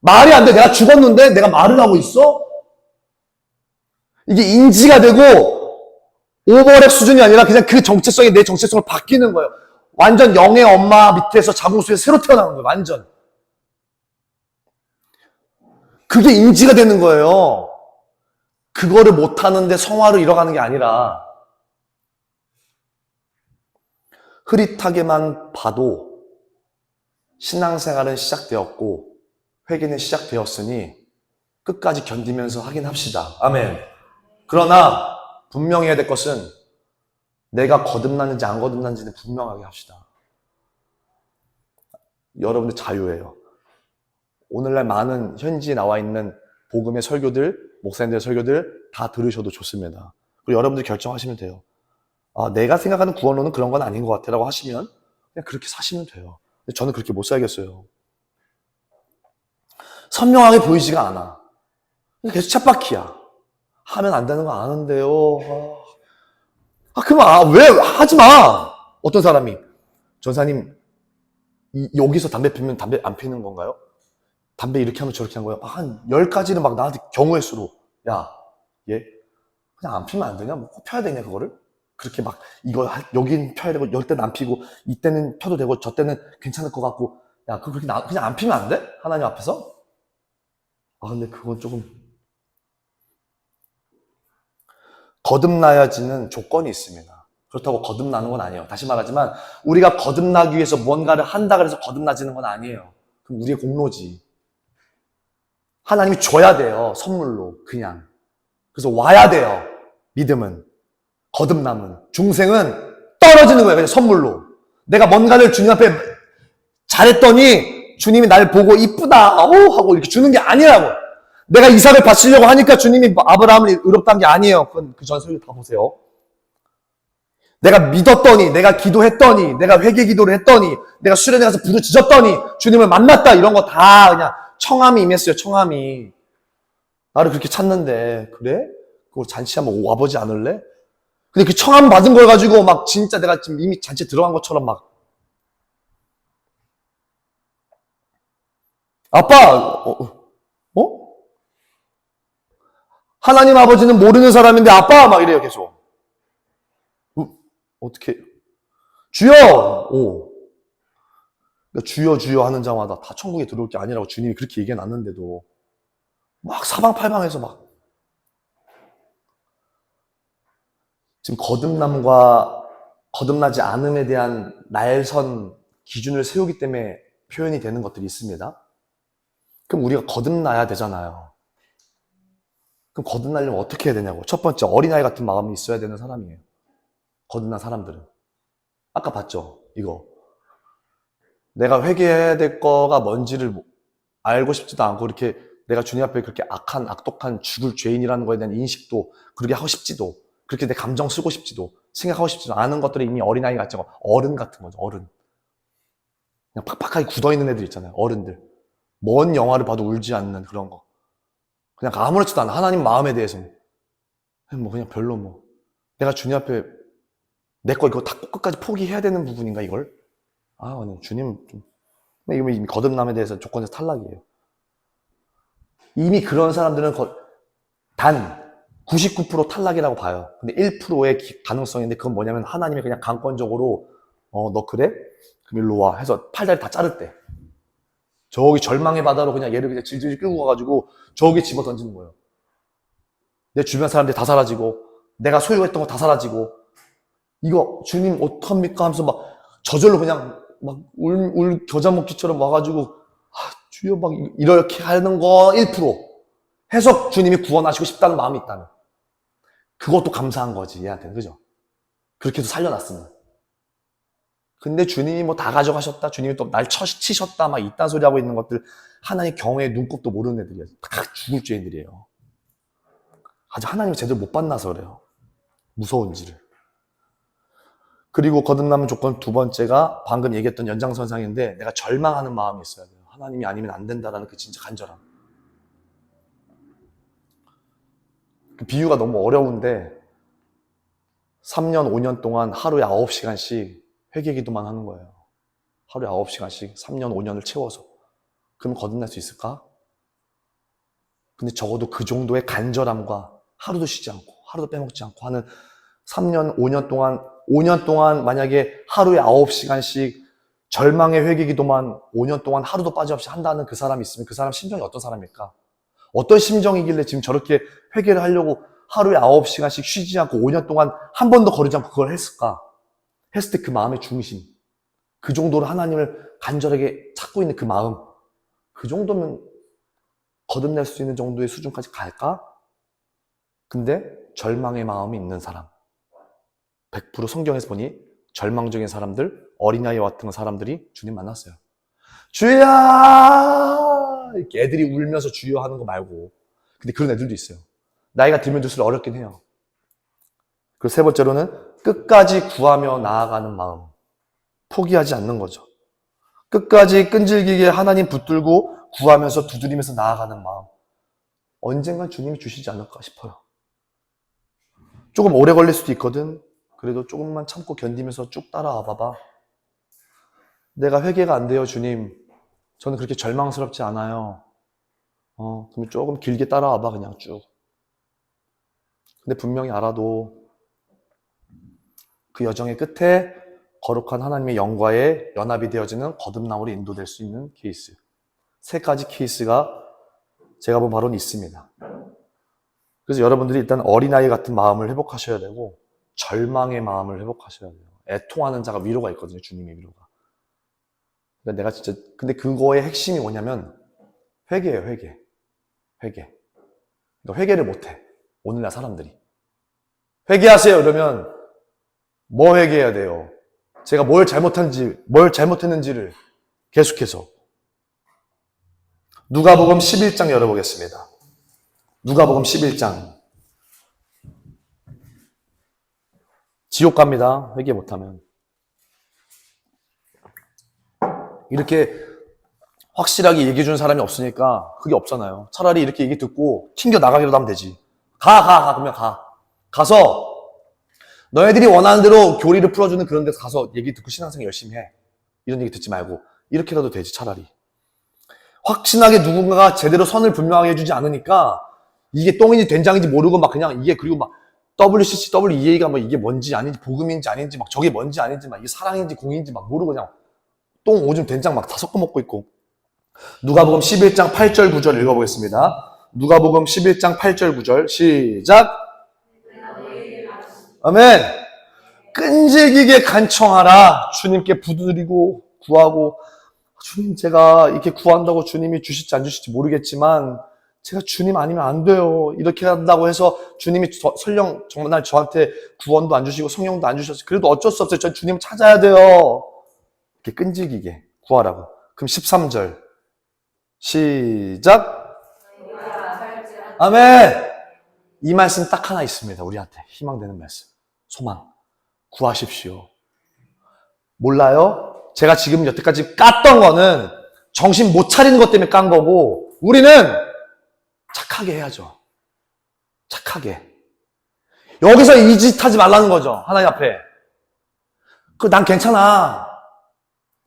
말이 안 돼. 내가 죽었는데 내가 말을 하고 있어? 이게 인지가 되고 오버랩 수준이 아니라 그냥 그 정체성이 내 정체성을 바뀌는 거예요. 완전 영의 엄마 밑에서 자궁수에 새로 태어나는 거예요. 완전. 그게 인지가 되는 거예요. 그거를 못하는데 성화를 잃어가는 게 아니라 흐릿하게만 봐도 신앙생활은 시작되었고 회개는 시작되었으니 끝까지 견디면서 하긴 합시다. 아멘. 그러나 분명히 해야 될 것은 내가 거듭났는지 안 거듭났는지는 분명하게 합시다. 여러분들 자유예요. 오늘날 많은 현지에 나와 있는 복음의 설교들, 목사님들의 설교들 다 들으셔도 좋습니다. 그리고 여러분들 결정하시면 돼요. 아, 내가 생각하는 구원론은 그런 건 아닌 것 같아 라고 하시면 그냥 그렇게 사시면 돼요. 근데 저는 그렇게 못 살겠어요. 선명하게 보이지가 않아. 계속 쳇바퀴야. 하면 안 되는 거 아는데요. 그만, 왜, 하지 마! 어떤 사람이, 전사님, 여기서 담배 피면 담배 안 피는 건가요? 담배 이렇게 하면 저렇게 한 거야? 한 10가지를 막 나한테 경우의 수로, 야, 얘, 그냥 안 피면 안 되냐? 뭐 꼭 펴야 되냐, 그거를? 그렇게 막, 이거, 여긴 펴야 되고, 열 때는 안 피고, 이때는 펴도 되고, 저 때는 괜찮을 것 같고, 야, 그렇게 그냥 안 피면 안 돼? 하나님 앞에서? 근데 그건 조금, 거듭나야지는 조건이 있습니다. 그렇다고 거듭나는 건 아니에요. 다시 말하지만 우리가 거듭나기 위해서 뭔가를 한다 그래서 거듭나지는 건 아니에요. 그럼 우리의 공로지. 하나님이 줘야 돼요. 선물로 그냥. 그래서 와야 돼요. 믿음은. 거듭남은. 중생은 떨어지는 거예요. 그냥 선물로. 내가 뭔가를 주님 앞에 잘했더니 주님이 날 보고 이쁘다 하고 이렇게 주는 게 아니라고. 내가 이삭을 바치려고 하니까 주님이 아브라함을 의롭다는 게 아니에요. 그건 그 전 설교 다 보세요. 내가 믿었더니, 내가 기도했더니, 내가 회개 기도를 했더니, 내가 수련회 가서 부르짖었더니 주님을 만났다. 이런 거 다 그냥 청함이 임했어요. 청함이. 나를 그렇게 찾는데 그래? 그걸 잔치 한번 와보지 않을래? 근데 그 청함 받은 걸 가지고 막 진짜 내가 지금 이미 잔치에 들어간 것처럼 막 아빠 하나님 아버지는 모르는 사람인데 아빠 막 이래요 계속. 어떻게 주여 그러니까 주여 주여 하는 자마다 다 천국에 들어올 게 아니라고 주님이 그렇게 얘기해 놨는데도 막 사방팔방에서 막 지금 거듭남과 거듭나지 않음에 대한 날선 기준을 세우기 때문에 표현이 되는 것들이 있습니다. 그럼 우리가 거듭나야 되잖아요. 그럼 거듭나려면 어떻게 해야 되냐고. 첫 번째, 어린아이 같은 마음이 있어야 되는 사람이에요. 거듭난 사람들은. 아까 봤죠? 이거. 내가 회개해야 될 거가 뭔지를 알고 싶지도 않고 이렇게 내가 주님 앞에 그렇게 악독한 죽을 죄인이라는 거에 대한 인식도 그렇게 하고 싶지도 그렇게 내 감정 쓰고 싶지도 생각하고 싶지도 않은 것들이 이미 어린아이 같지 않고 어른 같은 거죠. 어른. 그냥 팍팍하게 굳어있는 애들 있잖아요. 어른들. 먼 영화를 봐도 울지 않는 그런 거. 그냥 아무렇지도 않아. 하나님 마음에 대해서. 그냥 별로 내가 주님 앞에 내 거 이거 다 끝까지 포기해야 되는 부분인가, 이걸? 주님 좀. 이미 거듭남에 대해서 조건에서 탈락이에요. 이미 그런 사람들은 단 99% 탈락이라고 봐요. 근데 1%의 가능성인데 그건 뭐냐면 하나님이 그냥 강권적으로 너 그래? 그럼 일로 와 해서 팔다리 다 자를 때. 저기 절망의 바다로 그냥 얘를 그냥 질질 끌고 가가지고 저기 집어 던지는 거예요. 내 주변 사람들이 다 사라지고 내가 소유했던 거 다 사라지고 이거 주님 어떡합니까 하면서 막 저절로 그냥 막 겨자 먹기처럼 와가지고 주여 막 이렇게 하는 거 1% 해서 주님이 구원하시고 싶다는 마음이 있다면 그것도 감사한 거지 얘한테는. 그죠? 그렇게 해서 살려놨으면. 근데 주님이 뭐 다 가져가셨다, 주님이 또 날 치셨다 막 이딴 소리 하고 있는 것들 하나님 경외의 눈곱도 모르는 애들이에요. 다 죽을 죄인들이에요. 아직 하나님을 제대로 못 만나서 그래요. 무서운지를. 그리고 거듭남은 조건 두 번째가 방금 얘기했던 연장선상인데 내가 절망하는 마음이 있어야 돼요. 하나님이 아니면 안 된다라는 그 진짜 간절함. 그 비유가 너무 어려운데 3년, 5년 동안 하루에 9시간씩 회개기도만 하는 거예요. 하루에 9시간씩 3년, 5년을 채워서. 그러면 거듭날 수 있을까? 근데 적어도 그 정도의 간절함과 하루도 쉬지 않고 하루도 빼먹지 않고 하는 3년, 5년 동안 만약에 하루에 9시간씩 절망의 회개기도만 5년 동안 하루도 빠짐없이 한다는 그 사람이 있으면 그 사람 심정이 어떤 사람일까? 어떤 심정이길래 지금 저렇게 회개를 하려고 하루에 9시간씩 쉬지 않고 5년 동안 한 번도 거르지 않고 그걸 했을까? 했을 때 그 마음의 중심, 그 정도로 하나님을 간절하게 찾고 있는 그 마음, 그 정도면 거듭날 수 있는 정도의 수준까지 갈까? 근데 절망의 마음이 있는 사람, 100% 성경에서 보니 절망적인 사람들, 어린아이와 같은 사람들이 주님 만났어요. 주야! 이렇게 애들이 울면서 주여 하는 거 말고. 근데 그런 애들도 있어요. 나이가 들면 들수록 어렵긴 해요. 그리고 세 번째로는 끝까지 구하며 나아가는 마음. 포기하지 않는 거죠. 끝까지 끈질기게 하나님 붙들고 구하면서 두드리면서 나아가는 마음. 언젠간 주님이 주시지 않을까 싶어요. 조금 오래 걸릴 수도 있거든. 그래도 조금만 참고 견디면서 쭉 따라와 봐봐. 내가 회개가 안 돼요, 주님. 저는 그렇게 절망스럽지 않아요. 그럼 조금 길게 따라와 봐, 그냥 쭉. 근데 분명히 알아도 그 여정의 끝에 거룩한 하나님의 영과의 연합이 되어지는 거듭남으로 인도될 수 있는 케이스. 세 가지 케이스가 제가 본 바로는 있습니다. 그래서 여러분들이 일단 어린아이 같은 마음을 회복하셔야 되고 절망의 마음을 회복하셔야 돼요. 애통하는 자가 위로가 있거든요. 주님의 위로가. 근데 내가 진짜 근데 그거의 핵심이 뭐냐면 회개예요. 회개. 그러니까 회개를 못해. 오늘날 사람들이. 회개하세요. 이러면 뭐 회개해야 돼요? 제가 뭘 잘못했는지를 계속해서. 누가복음 11장 열어보겠습니다. 누가복음 11장. 지옥 갑니다. 회개 못하면. 이렇게 확실하게 얘기해 주는 사람이 없으니까 그게 없잖아요. 차라리 이렇게 얘기 듣고 튕겨 나가기라도 하면 되지. 그러면 가. 가서 너희들이 원하는 대로 교리를 풀어주는 그런 데서 가서 얘기 듣고 신앙생활 열심히 해. 이런 얘기 듣지 말고 이렇게라도 되지 차라리. 확신하게 누군가가 제대로 선을 분명하게 해주지 않으니까 이게 똥인지 된장인지 모르고 막 그냥 이게 그리고 막 WCC, WEA가 뭐 이게 뭔지 아닌지 복음인지 아닌지 막 저게 뭔지 아닌지 막 이게 사랑인지 공인지 막 모르고 그냥 똥, 오줌, 된장 막 다 섞어 먹고 있고. 누가복음 11장 8절 9절 읽어보겠습니다. 누가복음 11장 8절 9절 시작. 아멘. 끈질기게 간청하라. 주님께 부드리고 구하고 주님 제가 이렇게 구한다고 주님이 주실지 안 주실지 모르겠지만 제가 주님 아니면 안 돼요. 이렇게 한다고 해서 주님이 설령 정말 저한테 구원도 안 주시고 성령도 안 주셨어요. 그래도 어쩔 수 없어요. 전 주님 찾아야 돼요. 이렇게 끈질기게 구하라고. 그럼 13절 시작. 아멘. 이 말씀 딱 하나 있습니다. 우리한테 희망되는 말씀. 소망. 구하십시오. 몰라요? 제가 지금 여태까지 깠던 거는 정신 못 차리는 것 때문에 깐 거고 우리는 착하게 해야죠. 착하게. 여기서 이 짓 하지 말라는 거죠. 하나님 앞에. 난 괜찮아.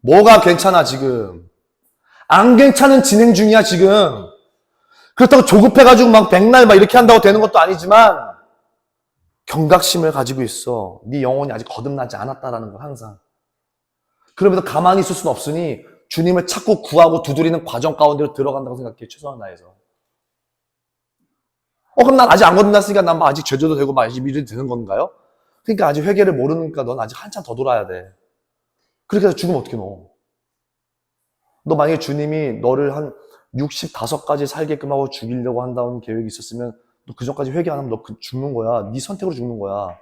뭐가 괜찮아 지금. 안 괜찮은 진행 중이야 지금. 그렇다고 조급해가지고 막 백날 막 이렇게 한다고 되는 것도 아니지만 경각심을 가지고 있어. 네 영혼이 아직 거듭나지 않았다라는 걸 항상. 그러면서 가만히 있을 수는 없으니 주님을 찾고 구하고 두드리는 과정 가운데로 들어간다고 생각해. 최소한 나에서. 그럼 난 아직 안 거듭났으니까 난 아직 죄져도 되고 막 이래도 되는 건가요? 그러니까 아직 회개를 모르니까 넌 아직 한참 더 돌아야 돼. 그렇게 해서 죽으면 어떻게 너 만약에 주님이 너를 한 65까지 살게끔 하고 죽이려고 한다는 계획이 있었으면 너 그 전까지 회개 안 하면 너 죽는 거야. 네 선택으로 죽는 거야.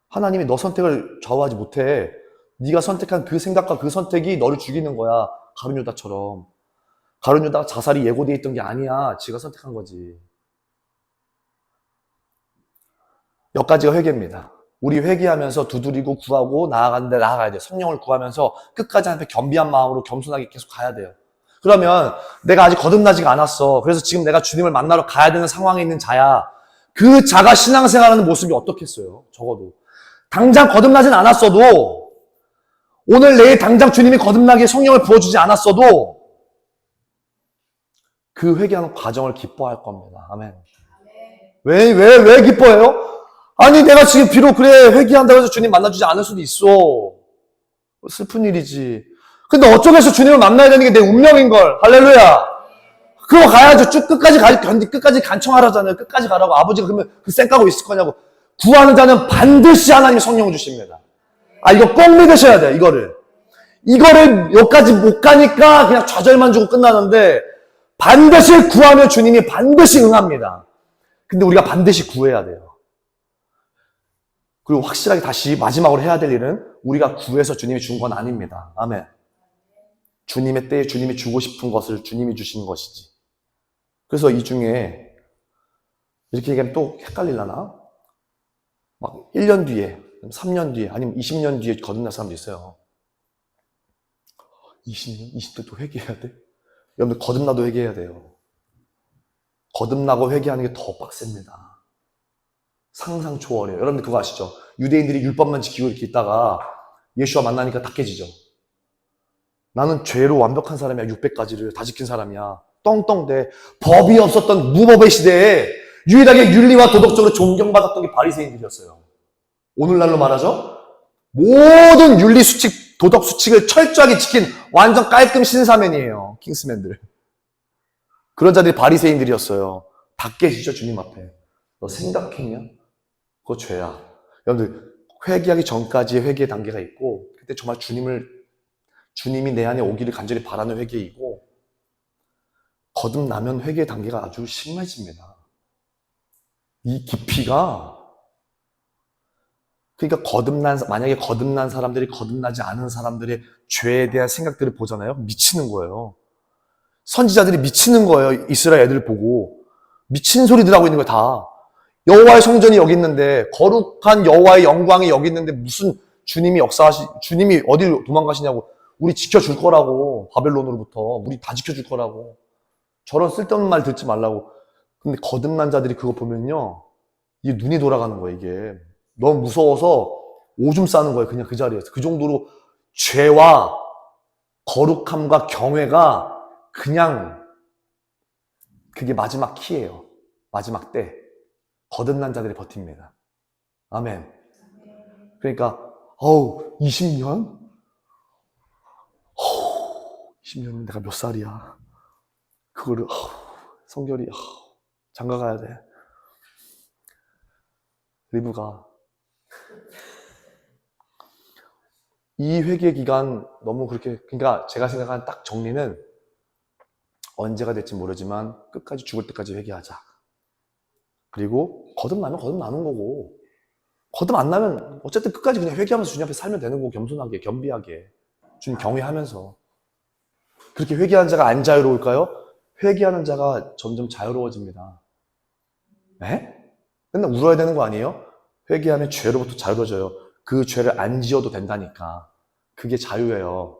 하나님이 너 선택을 좌우하지 못해. 네가 선택한 그 생각과 그 선택이 너를 죽이는 거야. 가룟 유다처럼. 가룟 유다가 자살이 예고되어 있던 게 아니야. 지가 선택한 거지. 여기까지가 회개입니다. 우리 회개하면서 두드리고 구하고 나아가야 돼요. 성령을 구하면서 끝까지 하나님께 겸비한 마음으로 겸손하게 계속 가야 돼요. 그러면 내가 아직 거듭나지가 않았어. 그래서 지금 내가 주님을 만나러 가야 되는 상황에 있는 자야. 그 자가 신앙생활하는 모습이 어떻겠어요? 적어도. 당장 거듭나진 않았어도 오늘 내일 당장 주님이 거듭나게 성령을 부어주지 않았어도 그 회개하는 과정을 기뻐할 겁니다. 아멘. 왜 기뻐해요? 아니 내가 지금 비록 그래 회개한다고 해서 주님 만나주지 않을 수도 있어. 슬픈 일이지. 근데 어쩌겠어. 주님을 만나야 되는 게 내 운명인걸. 할렐루야. 그거 가야죠. 쭉 끝까지 끝까지 간청하라잖아요. 끝까지 가라고. 아버지가 그러면 그 쌩 까고 있을 거냐고. 구하는 자는 반드시 하나님이 성령을 주십니다. 이거 꼭 믿으셔야 돼, 이거를. 이거를 여기까지 못 가니까 그냥 좌절만 주고 끝나는데, 반드시 구하면 주님이 반드시 응합니다. 근데 우리가 반드시 구해야 돼요. 그리고 확실하게 다시 마지막으로 해야 될 일은 우리가 구해서 주님이 준 건 아닙니다. 아멘. 주님의 때에 주님이 주고 싶은 것을 주님이 주시는 것이지. 그래서 이 중에 이렇게 얘기하면 또 헷갈리려나? 막 1년 뒤에, 3년 뒤에, 아니면 20년 뒤에 거듭날 사람도 있어요. 20년? 20대 또 회개해야 돼? 여러분들 거듭나도 회개해야 돼요. 거듭나고 회개하는 게 더 빡셉니다. 상상 초월해요. 여러분들 그거 아시죠? 유대인들이 율법만 지키고 이렇게 있다가 예수와 만나니까 다 깨지죠. 나는 죄로 완벽한 사람이야. 600가지를 다 지킨 사람이야. 떵떵대. 법이 없었던 무법의 시대에 유일하게 윤리와 도덕적으로 존경받았던 게 바리새인들이었어요. 오늘날로 말하죠. 모든 윤리 수칙, 도덕 수칙을 철저하게 지킨 완전 깔끔 신사맨이에요. 킹스맨들. 그런 자들이 바리새인들이었어요. 다 깨지죠, 주님 앞에. 너 생각했냐? 그거 죄야. 여러분들 회개하기 전까지의 회개의 단계가 있고, 그때 정말 주님이 내 안에 오기를 간절히 바라는 회개이고, 거듭나면 회개의 단계가 아주 심해집니다. 이 깊이가, 그러니까 만약에 거듭난 사람들이 거듭나지 않은 사람들의 죄에 대한 생각들을 보잖아요. 미치는 거예요. 선지자들이 미치는 거예요. 이스라엘 애들 보고. 미친 소리들 하고 있는 거예요, 다. 여호와의 성전이 여기 있는데, 거룩한 여호와의 영광이 여기 있는데 무슨 주님이 어디로 도망가시냐고. 우리 지켜줄 거라고. 바벨론으로부터. 우리 다 지켜줄 거라고. 저런 쓸데없는 말 듣지 말라고. 근데 거듭난 자들이 그거 보면요. 이게 눈이 돌아가는 거예요, 이게. 너무 무서워서 오줌 싸는 거예요, 그냥 그 자리에서. 그 정도로 죄와 거룩함과 경외가 그냥 그게 마지막 키예요. 마지막 때. 거듭난 자들이 버팁니다. 아멘. 그러니까 20년? 20년이면 내가 몇 살이야? 그거를 성결이 장가 가야 돼. 리브가 이 회개 기간 너무 그렇게, 그러니까 제가 생각하는 딱 정리는 언제가 될지 모르지만 끝까지 죽을 때까지 회개하자. 그리고 거듭나면 거듭나는 거고, 거듭 안 나면 어쨌든 끝까지 그냥 회개하면서 주님 앞에 살면 되는 거고, 겸손하게 겸비하게 주님 경외하면서. 그렇게 회개하는 자가 안 자유로울까요? 회개하는 자가 점점 자유로워집니다. 에? 맨날 울어야 되는 거 아니에요? 회개하면 죄로부터 자유로워져요. 그 죄를 안 지어도 된다니까. 그게 자유예요.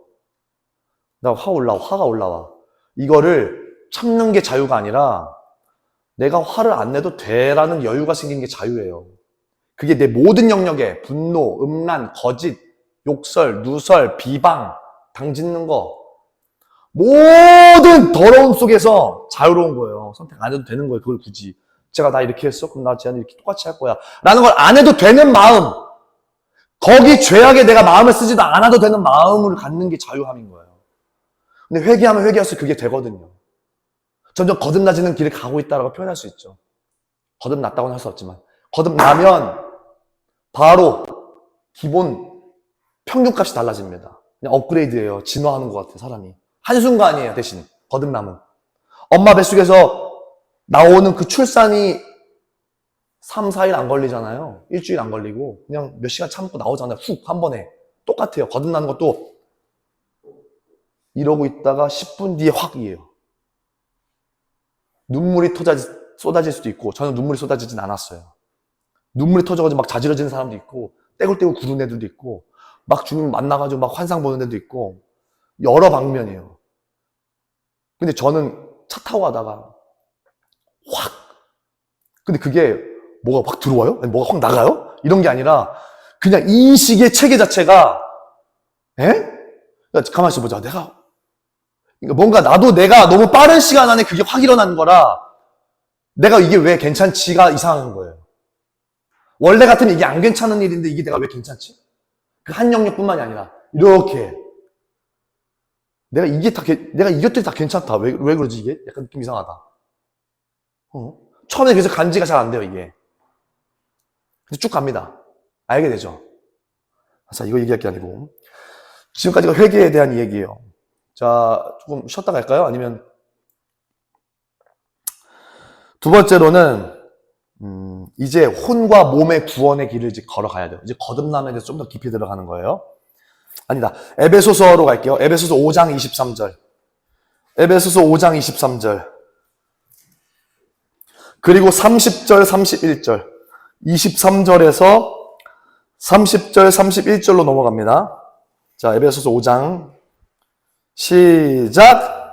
화가 올라와. 이거를 참는 게 자유가 아니라 내가 화를 안 내도 돼라는 여유가 생기는 게 자유예요. 그게 내 모든 영역에 분노, 음란, 거짓, 욕설, 누설, 비방, 당짓는 거, 모든 더러움 속에서 자유로운 거예요. 선택 안 해도 되는 거예요. 그걸 굳이. 제가 나 이렇게 했어? 그럼 나 쟤는 이렇게 똑같이 할 거야. 라는 걸 안 해도 되는 마음. 거기 죄악에 내가 마음을 쓰지도 않아도 되는 마음을 갖는 게 자유함인 거예요. 근데 회개하면 회개할수록 그게 되거든요. 점점 거듭나지는 길을 가고 있다라고 표현할 수 있죠. 거듭났다고는 할 수 없지만. 거듭나면 바로 기본 평균값이 달라집니다. 그냥 업그레이드예요. 진화하는 것 같아요, 사람이. 한순간이에요, 대신. 거듭남은. 엄마 뱃속에서 나오는 그 출산이 3, 4일 안 걸리잖아요. 일주일 안 걸리고 그냥 몇 시간 참고 나오잖아요. 훅 한 번에. 똑같아요. 거듭나는 것도 이러고 있다가 10분 뒤에 확이에요. 눈물이 쏟아질 수도 있고, 저는 눈물이 쏟아지진 않았어요. 눈물이 터져가지고 막 자지러지는 사람도 있고, 떼굴떼굴 구는 애들도 있고, 막 주님 만나가지고 막 환상 보는 애도 있고, 여러 방면이에요. 근데 저는 차 타고 가다가 확! 근데 그게 뭐가 확 들어와요? 아니 뭐가 확 나가요? 이런 게 아니라 그냥 인식의 체계 자체가, 그러니까 가만히 있어보자. 그러니까 뭔가 내가 너무 빠른 시간 안에 그게 확 일어나는 거라 내가 이게 왜 괜찮지가 이상한 거예요. 원래 같으면 이게 안 괜찮은 일인데 이게 내가 왜 괜찮지? 그 한 영역뿐만이 아니라 이렇게 내가 이것들이 다 괜찮다. 왜 그러지 이게? 약간 느낌 이상하다. 처음에 그래서 간지가 잘 안 돼요, 이게. 근데 쭉 갑니다. 알게 되죠. 자, 이거 얘기할 게 아니고. 지금까지가 회개에 대한 얘기예요. 자, 조금 쉬었다 갈까요? 아니면 두 번째로는 이제 혼과 몸의 구원의 길을 이제 걸어가야 돼요. 이제 거듭남에 대해서 좀 더 깊이 들어가는 거예요. 아니다. 에베소서로 갈게요. 에베소서 5장 23절. 에베소서 5장 23절. 그리고 30절, 31절. 23절에서 30절, 31절로 넘어갑니다. 자, 에베소서 5장 시작.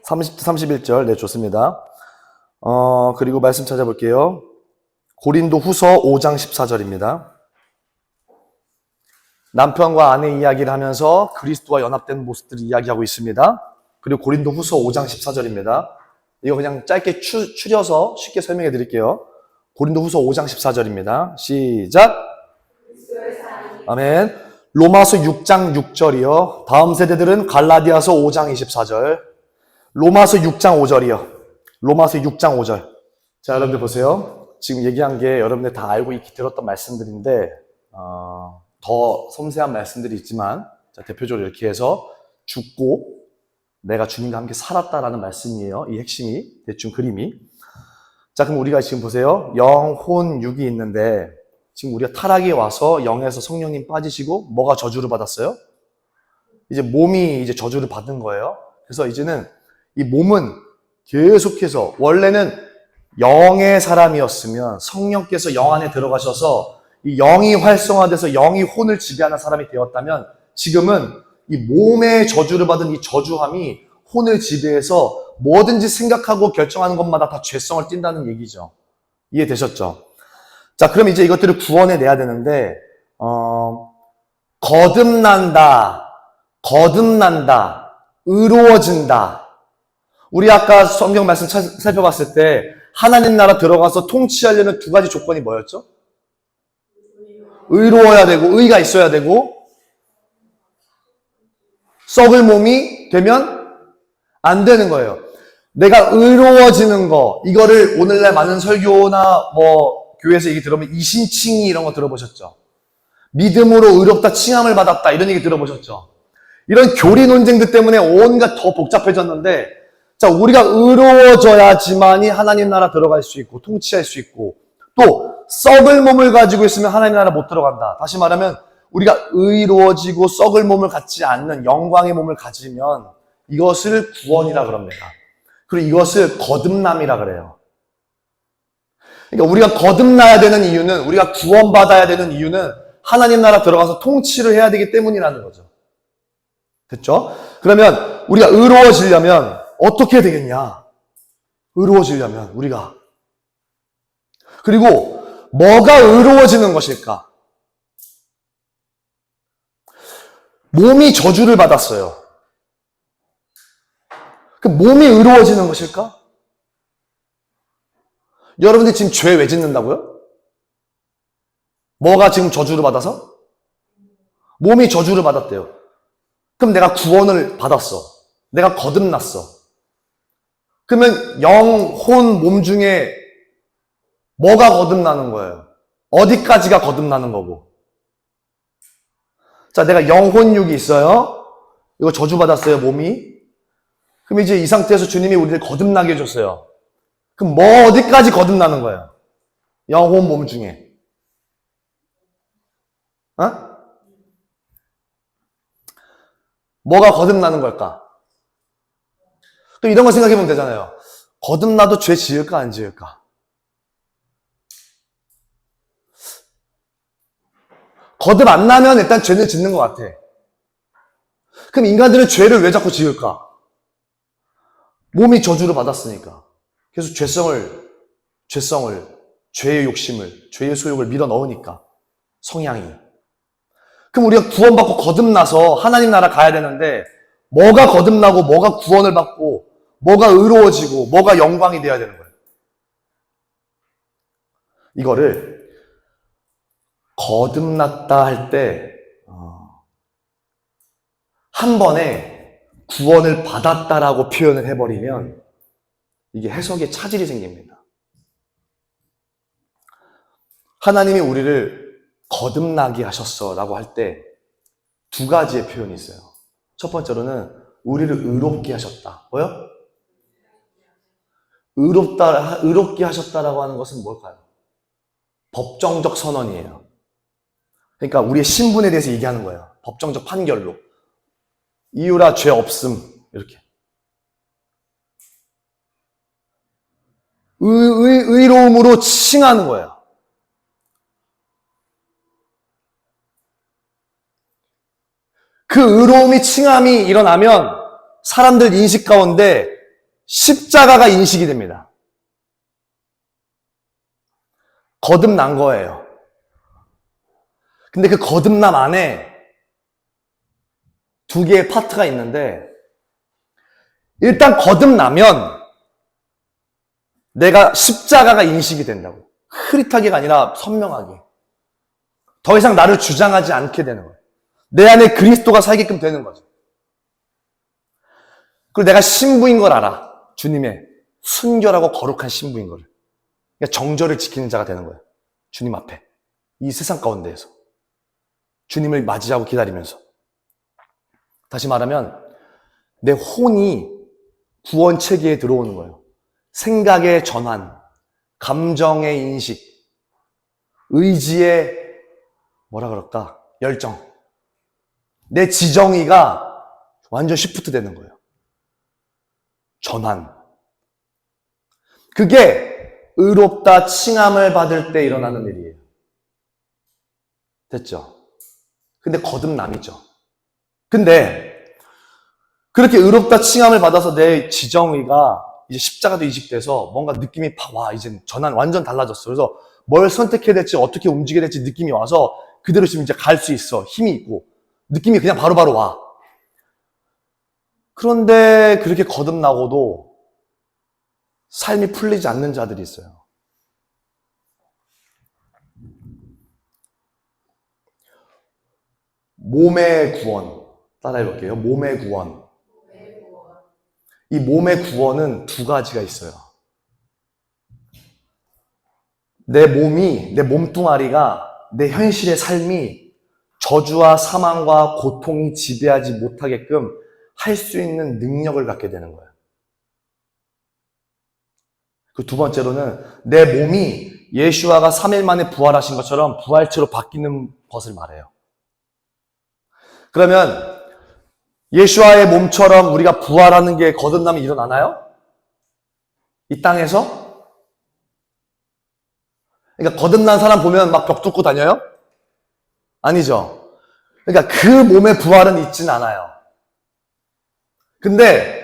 30, 31절. 네, 좋습니다. 그리고 말씀 찾아볼게요. 고린도 후서 5장 14절입니다. 남편과 아내 이야기를 하면서 그리스도와 연합된 모습들을 이야기하고 있습니다. 그리고 고린도 후서 5장 14절입니다. 이거 그냥 짧게 추려서 쉽게 설명해 드릴게요. 고린도 후서 5장 14절입니다. 시작. 아멘. 로마서 6장 6절이요. 다음 세대들은 갈라디아서 5장 24절. 로마서 6장 5절이요. 로마서 6장 5절. 자, 여러분들 보세요. 지금 얘기한 게 여러분들 다 알고 들었던 말씀들인데 더 섬세한 말씀들이 있지만 자, 대표적으로 이렇게 해서 죽고 내가 주님과 함께 살았다라는 말씀이에요. 이 핵심이 대충 그림이. 자, 그럼 우리가 지금 보세요. 영, 혼, 육이 있는데 지금 우리가 타락이 와서 영에서 성령님 빠지시고 뭐가 저주를 받았어요? 이제 몸이 이제 저주를 받은 거예요. 그래서 이제는 이 몸은 계속해서 원래는 영의 사람이었으면 성령께서 영 안에 들어가셔서 이 영이 활성화돼서 영이 혼을 지배하는 사람이 되었다면 지금은 이 몸의 저주를 받은 이 저주함이 혼을 지배해서 뭐든지 생각하고 결정하는 것마다 다 죄성을 띈다는 얘기죠. 이해되셨죠? 자, 그럼 이제 이것들을 구원해내야 되는데 거듭난다, 의로워진다. 우리 아까 성경 말씀 살펴봤을 때 하나님 나라 들어가서 통치하려는 두 가지 조건이 뭐였죠? 의로워야 되고 의가 있어야 되고 썩을 몸이 되면 안 되는 거예요. 내가 의로워지는 거, 이거를 오늘날 많은 설교나 뭐 교회에서 얘기 들으면 이신칭의 이런 거 들어보셨죠? 믿음으로 의롭다 칭함을 받았다 이런 얘기 들어보셨죠? 이런 교리 논쟁들 때문에 온갖 더 복잡해졌는데 자, 우리가 의로워져야지만이 하나님 나라 들어갈 수 있고 통치할 수 있고 또 썩을 몸을 가지고 있으면 하나님 나라 못 들어간다. 다시 말하면 우리가 의로워지고 썩을 몸을 갖지 않는 영광의 몸을 가지면 이것을 구원이라 그럽니다. 그리고 이것을 거듭남이라 그래요. 그러니까 우리가 거듭나야 되는 이유는 우리가 구원받아야 되는 이유는 하나님 나라 들어가서 통치를 해야 되기 때문이라는 거죠. 됐죠? 그러면 우리가 의로워지려면 어떻게 되겠냐? 의로워지려면 우리가 그리고 뭐가 의로워지는 것일까? 몸이 저주를 받았어요. 그 몸이 의로워지는 것일까? 여러분들 지금 죄 왜 짓는다고요? 뭐가 지금 저주를 받아서? 몸이 저주를 받았대요. 그럼 내가 구원을 받았어. 내가 거듭났어. 그러면 영, 혼, 몸 중에 뭐가 거듭나는 거예요? 어디까지가 거듭나는 거고? 자, 내가 영혼육이 있어요. 이거 저주받았어요, 몸이. 그럼 이제 이 상태에서 주님이 우리를 거듭나게 해줬어요. 그럼 뭐 어디까지 거듭나는 거예요? 영혼, 몸 중에. 뭐가 거듭나는 걸까? 또 이런 거 생각해보면 되잖아요. 거듭나도 죄 지을까, 안 지을까? 거듭 안 나면 일단 죄는 짓는 것 같아. 그럼 인간들은 죄를 왜 자꾸 지을까? 몸이 저주를 받았으니까. 그래서 죄의 욕심을, 죄의 소욕을 밀어 넣으니까. 성향이. 그럼 우리가 구원받고 거듭나서 하나님 나라 가야 되는데 뭐가 거듭나고 뭐가 구원을 받고 뭐가 의로워지고 뭐가 영광이 돼야 되는 거예요. 이거를 거듭났다 할 때 한 번에 구원을 받았다라고 표현을 해버리면 이게 해석에 차질이 생깁니다. 하나님이 우리를 거듭나게 하셨어 라고 할 때 두 가지의 표현이 있어요. 첫 번째로는 우리를 의롭게 하셨다. 뭐요? 의롭게 하셨다라고 하는 것은 뭘까요? 법정적 선언이에요. 그러니까 우리의 신분에 대해서 얘기하는 거예요. 법정적 판결로. 이유라 죄 없음. 이렇게. 의로움으로 칭하는 거예요. 그 의로움이 칭함이 일어나면 사람들 인식 가운데 십자가가 인식이 됩니다. 거듭난 거예요. 근데 그 거듭남 안에 두 개의 파트가 있는데, 일단 거듭나면 내가 십자가가 인식이 된다고. 흐릿하게가 아니라 선명하게. 더 이상 나를 주장하지 않게 되는 거예요. 내 안에 그리스도가 살게끔 되는 거죠. 그리고 내가 신부인 걸 알아. 주님의 순결하고 거룩한 신부인 걸. 그러니까 정절을 지키는 자가 되는 거예요. 주님 앞에. 이 세상 가운데에서. 주님을 맞이하고 기다리면서. 다시 말하면 내 혼이 구원 체계에 들어오는 거예요. 생각의 전환, 감정의 인식, 의지의 뭐라 그럴까? 열정. 내 지정의가 완전 시프트 되는 거예요. 전환. 그게 의롭다 칭함을 받을 때 일어나는 일이에요. 됐죠? 근데 거듭남이죠. 근데 그렇게 의롭다 칭함을 받아서 내 지정의가 이제 십자가도 이식돼서 뭔가 느낌이 와, 이제 전환 완전 달라졌어. 그래서 뭘 선택해야 될지 어떻게 움직여야 될지 느낌이 와서 그대로 지금 이제 갈 수 있어. 힘이 있고. 느낌이 그냥 바로바로 와. 그런데 그렇게 거듭나고도 삶이 풀리지 않는 자들이 있어요. 몸의 구원. 따라해볼게요. 몸의 구원. 이 몸의 구원은 두 가지가 있어요. 내 몸이, 내 몸뚱아리가, 내 현실의 삶이 저주와 사망과 고통이 지배하지 못하게끔 할 수 있는 능력을 갖게 되는 거예요. 그 두 번째로는 내 몸이 예수와가 3일 만에 부활하신 것처럼 부활체로 바뀌는 것을 말해요. 그러면 예수와의 몸처럼 우리가 부활하는 게 거듭남이 일어나나요? 이 땅에서? 그러니까 거듭난 사람 보면 막 벽 뚫고 다녀요? 아니죠. 그러니까 그 몸의 부활은 있진 않아요. 근데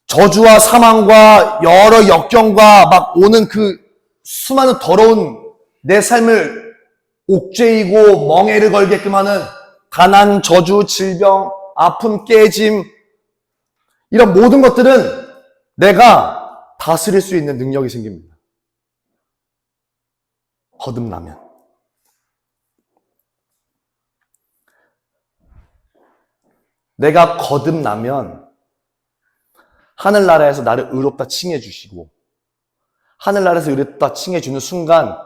저주와 사망과 여러 역경과 막 오는 그 수많은 더러운 내 삶을 옥죄이고 멍에를 걸게끔 하는 가난, 저주, 질병, 아픔, 깨짐 이런 모든 것들은 내가 다스릴 수 있는 능력이 생깁니다. 거듭나면. 내가 거듭나면 하늘나라에서 나를 의롭다 칭해 주시고 하늘나라에서 의롭다 칭해 주는 순간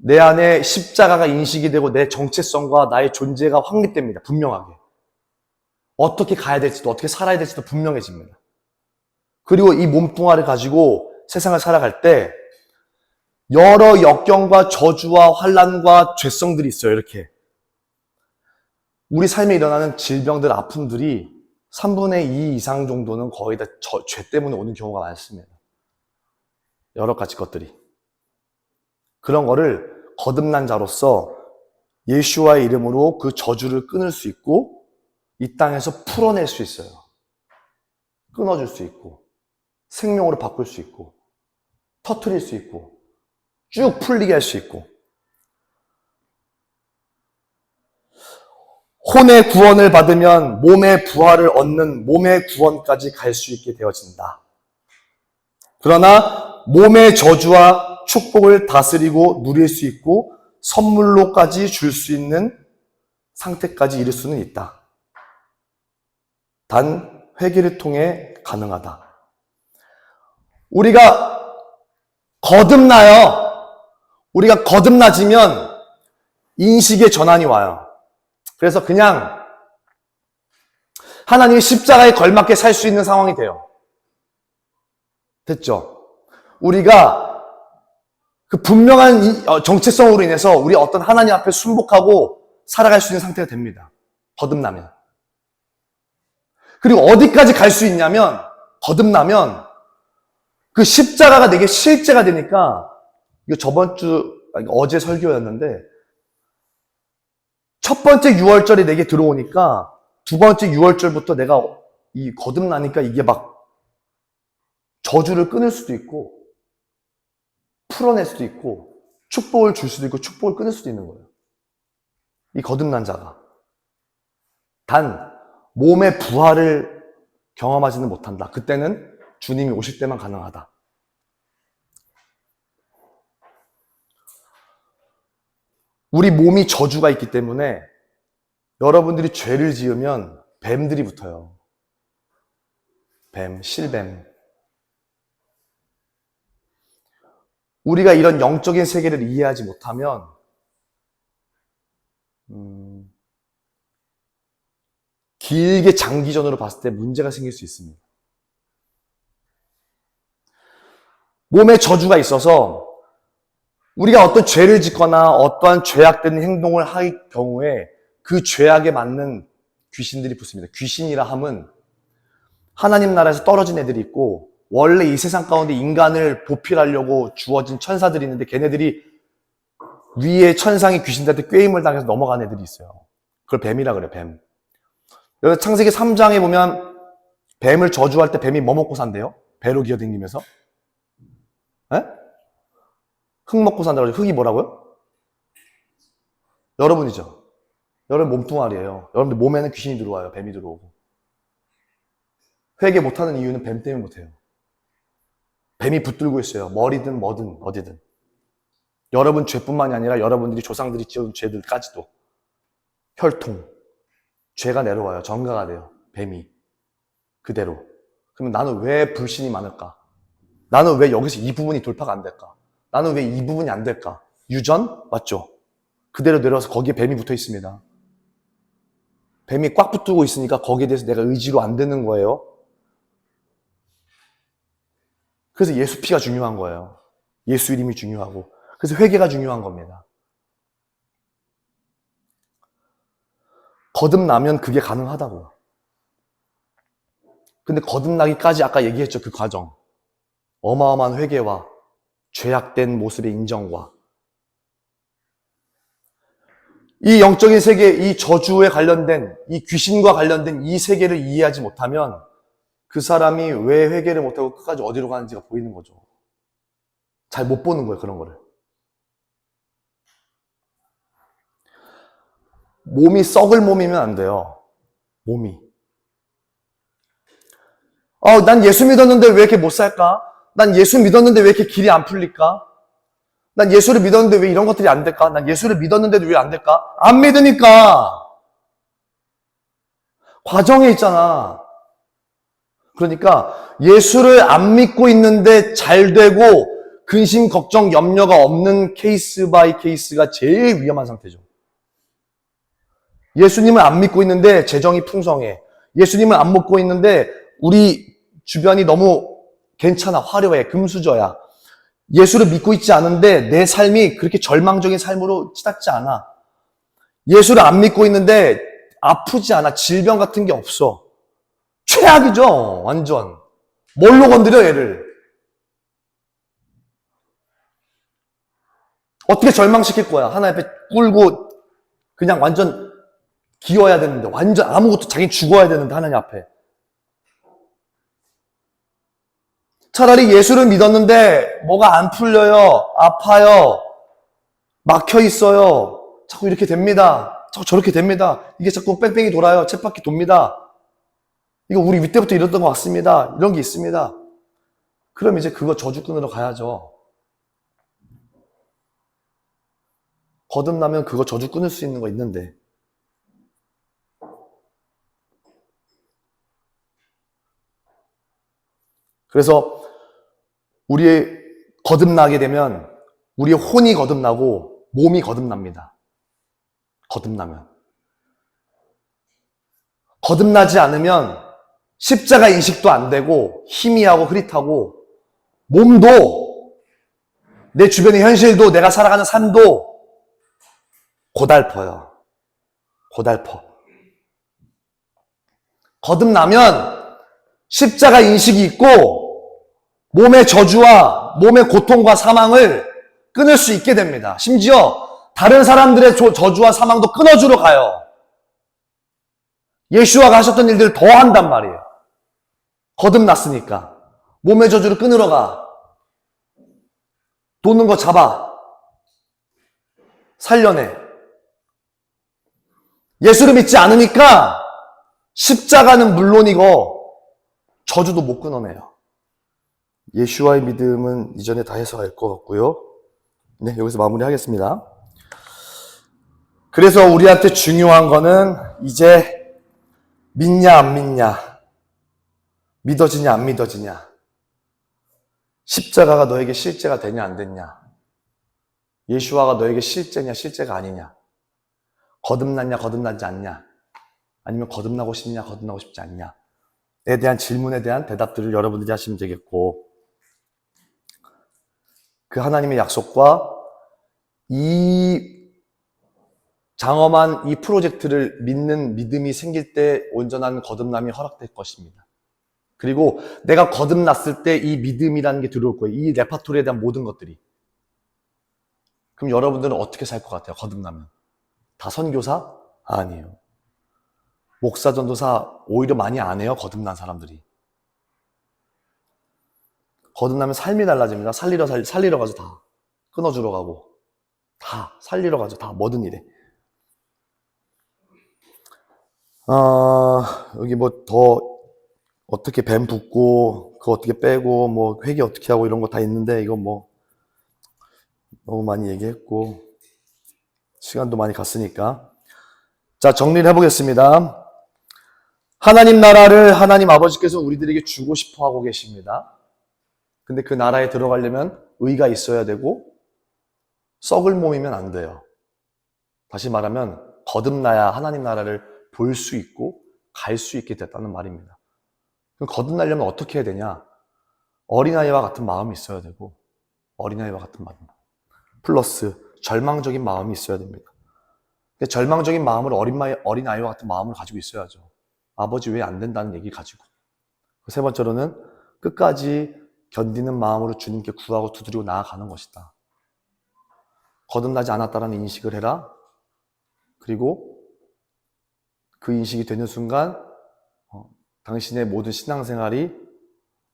내 안에 십자가가 인식이 되고 내 정체성과 나의 존재가 확립됩니다. 분명하게. 어떻게 가야 될지도 어떻게 살아야 될지도 분명해집니다. 그리고 이 몸뚱아리를 가지고 세상을 살아갈 때 여러 역경과 저주와 환난과 죄성들이 있어요. 이렇게. 우리 삶에 일어나는 질병들, 아픔들이 3분의 2 이상 정도는 거의 다 죄 때문에 오는 경우가 많습니다. 여러 가지 것들이. 그런 거를 거듭난 자로서 예수와의 이름으로 그 저주를 끊을 수 있고 이 땅에서 풀어낼 수 있어요. 끊어줄 수 있고 생명으로 바꿀 수 있고 터뜨릴 수 있고 쭉 풀리게 할 수 있고 혼의 구원을 받으면 몸의 부활을 얻는 몸의 구원까지 갈 수 있게 되어진다. 그러나 몸의 저주와 축복을 다스리고 누릴 수 있고 선물로까지 줄 수 있는 상태까지 이룰 수는 있다. 단 회개를 통해 가능하다. 우리가 거듭나요. 우리가 거듭나지면 인식의 전환이 와요. 그래서 그냥 하나님의 십자가에 걸맞게 살 수 있는 상황이 돼요. 됐죠? 우리가 그 분명한 정체성으로 인해서 우리 어떤 하나님 앞에 순복하고 살아갈 수 있는 상태가 됩니다. 거듭나면. 그리고 어디까지 갈 수 있냐면, 거듭나면 그 십자가가 내게 실제가 되니까, 이거 어제 설교였는데, 첫 번째 6월절이 내게 들어오니까, 두 번째 6월절부터 내가 이 거듭나니까 이게 막 저주를 끊을 수도 있고, 풀어낼 수도 있고, 축복을 줄 수도 있고, 축복을 끊을 수도 있는 거예요. 이 거듭난 자가. 단, 몸의 부활을 경험하지는 못한다. 그때는 주님이 오실 때만 가능하다. 우리 몸이 저주가 있기 때문에 여러분들이 죄를 지으면 뱀들이 붙어요. 뱀, 실뱀. 우리가 이런 영적인 세계를 이해하지 못하면 길게 장기전으로 봤을 때 문제가 생길 수 있습니다. 몸에 저주가 있어서 우리가 어떤 죄를 짓거나 어떠한 죄악된 행동을 할 경우에 그 죄악에 맞는 귀신들이 붙습니다. 귀신이라 함은 하나님 나라에서 떨어진 애들이 있고 원래 이 세상 가운데 인간을 보필하려고 주어진 천사들이 있는데 걔네들이 위에 천상의 귀신들한테 꾀임을 당해서 넘어간 애들이 있어요. 그걸 뱀이라 그래요, 뱀. 여기 창세기 3장에 보면 뱀을 저주할 때 뱀이 뭐 먹고 산대요? 배로 기어다니면서? 에? 흙 먹고 산다고 하죠. 흙이 뭐라고요? 여러분이죠. 여러분 몸뚱아리예요. 여러분들 몸에는 귀신이 들어와요. 뱀이 들어오고. 회개 못하는 이유는 뱀 때문에 못해요. 뱀이 붙들고 있어요. 머리든 뭐든 어디든. 여러분 죄뿐만이 아니라 여러분들이 조상들이 지은 죄들까지도. 혈통. 죄가 내려와요. 전가가 돼요. 뱀이. 그대로. 그러면 나는 왜 불신이 많을까? 나는 왜 여기서 이 부분이 돌파가 안 될까? 나는 왜 이 부분이 안 될까? 유전? 맞죠? 그대로 내려와서 거기에 뱀이 붙어 있습니다. 뱀이 꽉 붙들고 있으니까 거기에 대해서 내가 의지로 안 되는 거예요. 그래서 예수 피가 중요한 거예요. 예수 이름이 중요하고. 그래서 회개가 중요한 겁니다. 거듭나면 그게 가능하다고요. 근데 거듭나기까지 아까 얘기했죠. 그 과정. 어마어마한 회개와 죄악된 모습의 인정과 이 영적인 세계, 이 저주에 관련된, 이 귀신과 관련된 이 세계를 이해하지 못하면 그 사람이 왜 회개를 못하고 끝까지 어디로 가는지가 보이는 거죠. 잘 못 보는 거예요, 그런 거를. 몸이 썩을 몸이면 안 돼요. 몸이. 난 예수 믿었는데 왜 이렇게 못 살까? 난 예수 믿었는데 왜 이렇게 길이 안 풀릴까? 난 예수를 믿었는데 왜 이런 것들이 안 될까? 난 예수를 믿었는데도 왜 안 될까? 안 믿으니까. 과정에 있잖아. 그러니까 예수를 안 믿고 있는데 잘 되고 근심, 걱정, 염려가 없는 케이스 바이 케이스가 제일 위험한 상태죠. 예수님을 안 믿고 있는데 재정이 풍성해. 예수님을 안 믿고 있는데 우리 주변이 너무 괜찮아, 화려해, 금수저야. 예수를 믿고 있지 않은데 내 삶이 그렇게 절망적인 삶으로 치닫지 않아. 예수를 안 믿고 있는데 아프지 않아. 질병 같은 게 없어. 최악이죠, 완전. 뭘로 건드려, 얘를? 어떻게 절망시킬 거야? 하나님 앞에 꿇고 그냥 완전 기어야 되는데, 완전 아무것도 자기 죽어야 되는데, 하나님 앞에. 차라리 예수를 믿었는데 뭐가 안 풀려요, 아파요, 막혀 있어요, 자꾸 이렇게 됩니다, 자꾸 저렇게 됩니다, 이게 자꾸 뺑뺑이 돌아요, 쳇바퀴 돕니다, 이거 우리 윗때부터 이랬던 것 같습니다, 이런 게 있습니다. 그럼 이제 그거 저주 끊으러 가야죠. 거듭나면 그거 저주 끊을 수 있는 거 있는데. 그래서 우리 거듭나게 되면 우리의 혼이 거듭나고 몸이 거듭납니다. 거듭나면. 거듭나지 않으면 십자가 인식도 안 되고 희미하고 흐릿하고 몸도 내 주변의 현실도 내가 살아가는 삶도 고달퍼요. 고달퍼. 거듭나면 십자가 인식이 있고 몸의 저주와 몸의 고통과 사망을 끊을 수 있게 됩니다. 심지어 다른 사람들의 저주와 사망도 끊어주러 가요. 예수와가 하셨던 일들을 더 한단 말이에요. 거듭났으니까. 몸의 저주를 끊으러 가. 도는 거 잡아. 살려내. 예수를 믿지 않으니까 십자가는 물론이고 저주도 못 끊어내요. 예수와의 믿음은 이전에 다 해석할 것 같고요. 네, 여기서 마무리하겠습니다. 그래서 우리한테 중요한 거는 이제 믿냐 안 믿냐, 믿어지냐 안 믿어지냐, 십자가가 너에게 실제가 되냐 안 되냐, 예수와가 너에게 실제냐 실제가 아니냐, 거듭났냐 거듭나지 않냐, 아니면 거듭나고 싶냐 거듭나고 싶지 않냐에 대한 질문에 대한 대답들을 여러분들이 하시면 되겠고, 그 하나님의 약속과 이 장엄한 이 프로젝트를 믿는 믿음이 생길 때 온전한 거듭남이 허락될 것입니다. 그리고 내가 거듭났을 때 이 믿음이라는 게 들어올 거예요. 이 레파토리에 대한 모든 것들이. 그럼 여러분들은 어떻게 살 것 같아요? 거듭나면. 다 선교사? 아니에요. 목사, 전도사 오히려 많이 안 해요. 거듭난 사람들이. 거듭나면 삶이 달라집니다. 살리러 가서 다 끊어주러 가고 다 살리러 가죠. 다 뭐든 일에. 여기 뭐 더 어떻게 뱀 붙고 그거 어떻게 빼고 뭐 회개 어떻게 하고 이런 거 다 있는데 이거 뭐 너무 많이 얘기했고 시간도 많이 갔으니까 자 정리를 해보겠습니다. 하나님 나라를 하나님 아버지께서 우리들에게 주고 싶어 하고 계십니다. 근데 그 나라에 들어가려면 의가 있어야 되고 썩을 몸이면 안 돼요. 다시 말하면 거듭나야 하나님 나라를 볼 수 있고 갈 수 있게 됐다는 말입니다. 그럼 거듭나려면 어떻게 해야 되냐? 어린아이와 같은 마음이 있어야 되고 어린아이와 같은 마음 플러스 절망적인 마음이 있어야 됩니다. 근데 절망적인 마음을 어린아이와 같은 마음을 가지고 있어야죠. 아버지 왜 안 된다는 얘기 가지고. 세 번째로는 끝까지 견디는 마음으로 주님께 구하고 두드리고 나아가는 것이다. 거듭나지 않았다는 인식을 해라. 그리고 그 인식이 되는 순간 당신의 모든 신앙생활이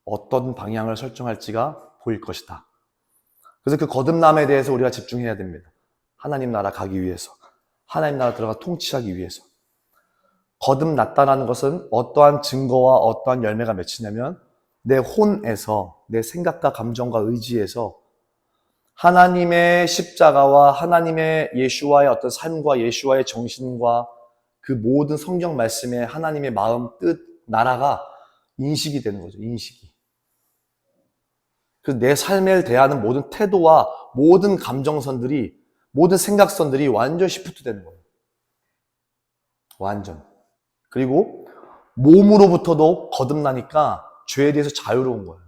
어떤 방향을 설정할지가 보일 것이다. 그래서 그 거듭남에 대해서 우리가 집중해야 됩니다. 하나님 나라 가기 위해서. 하나님 나라 들어가 통치하기 위해서. 거듭났다는 것은 어떠한 증거와 어떠한 열매가 맺히냐면 내 혼에서, 내 생각과 감정과 의지에서 하나님의 십자가와 하나님의 예수와의 어떤 삶과 예수와의 정신과 그 모든 성경 말씀에 하나님의 마음, 뜻, 나라가 인식이 되는 거죠. 인식이. 그래서 내 삶을 대하는 모든 태도와 모든 감정선들이, 모든 생각선들이 완전 시프트 되는 거예요. 완전. 그리고 몸으로부터도 거듭나니까 죄에 대해서 자유로운 거예요.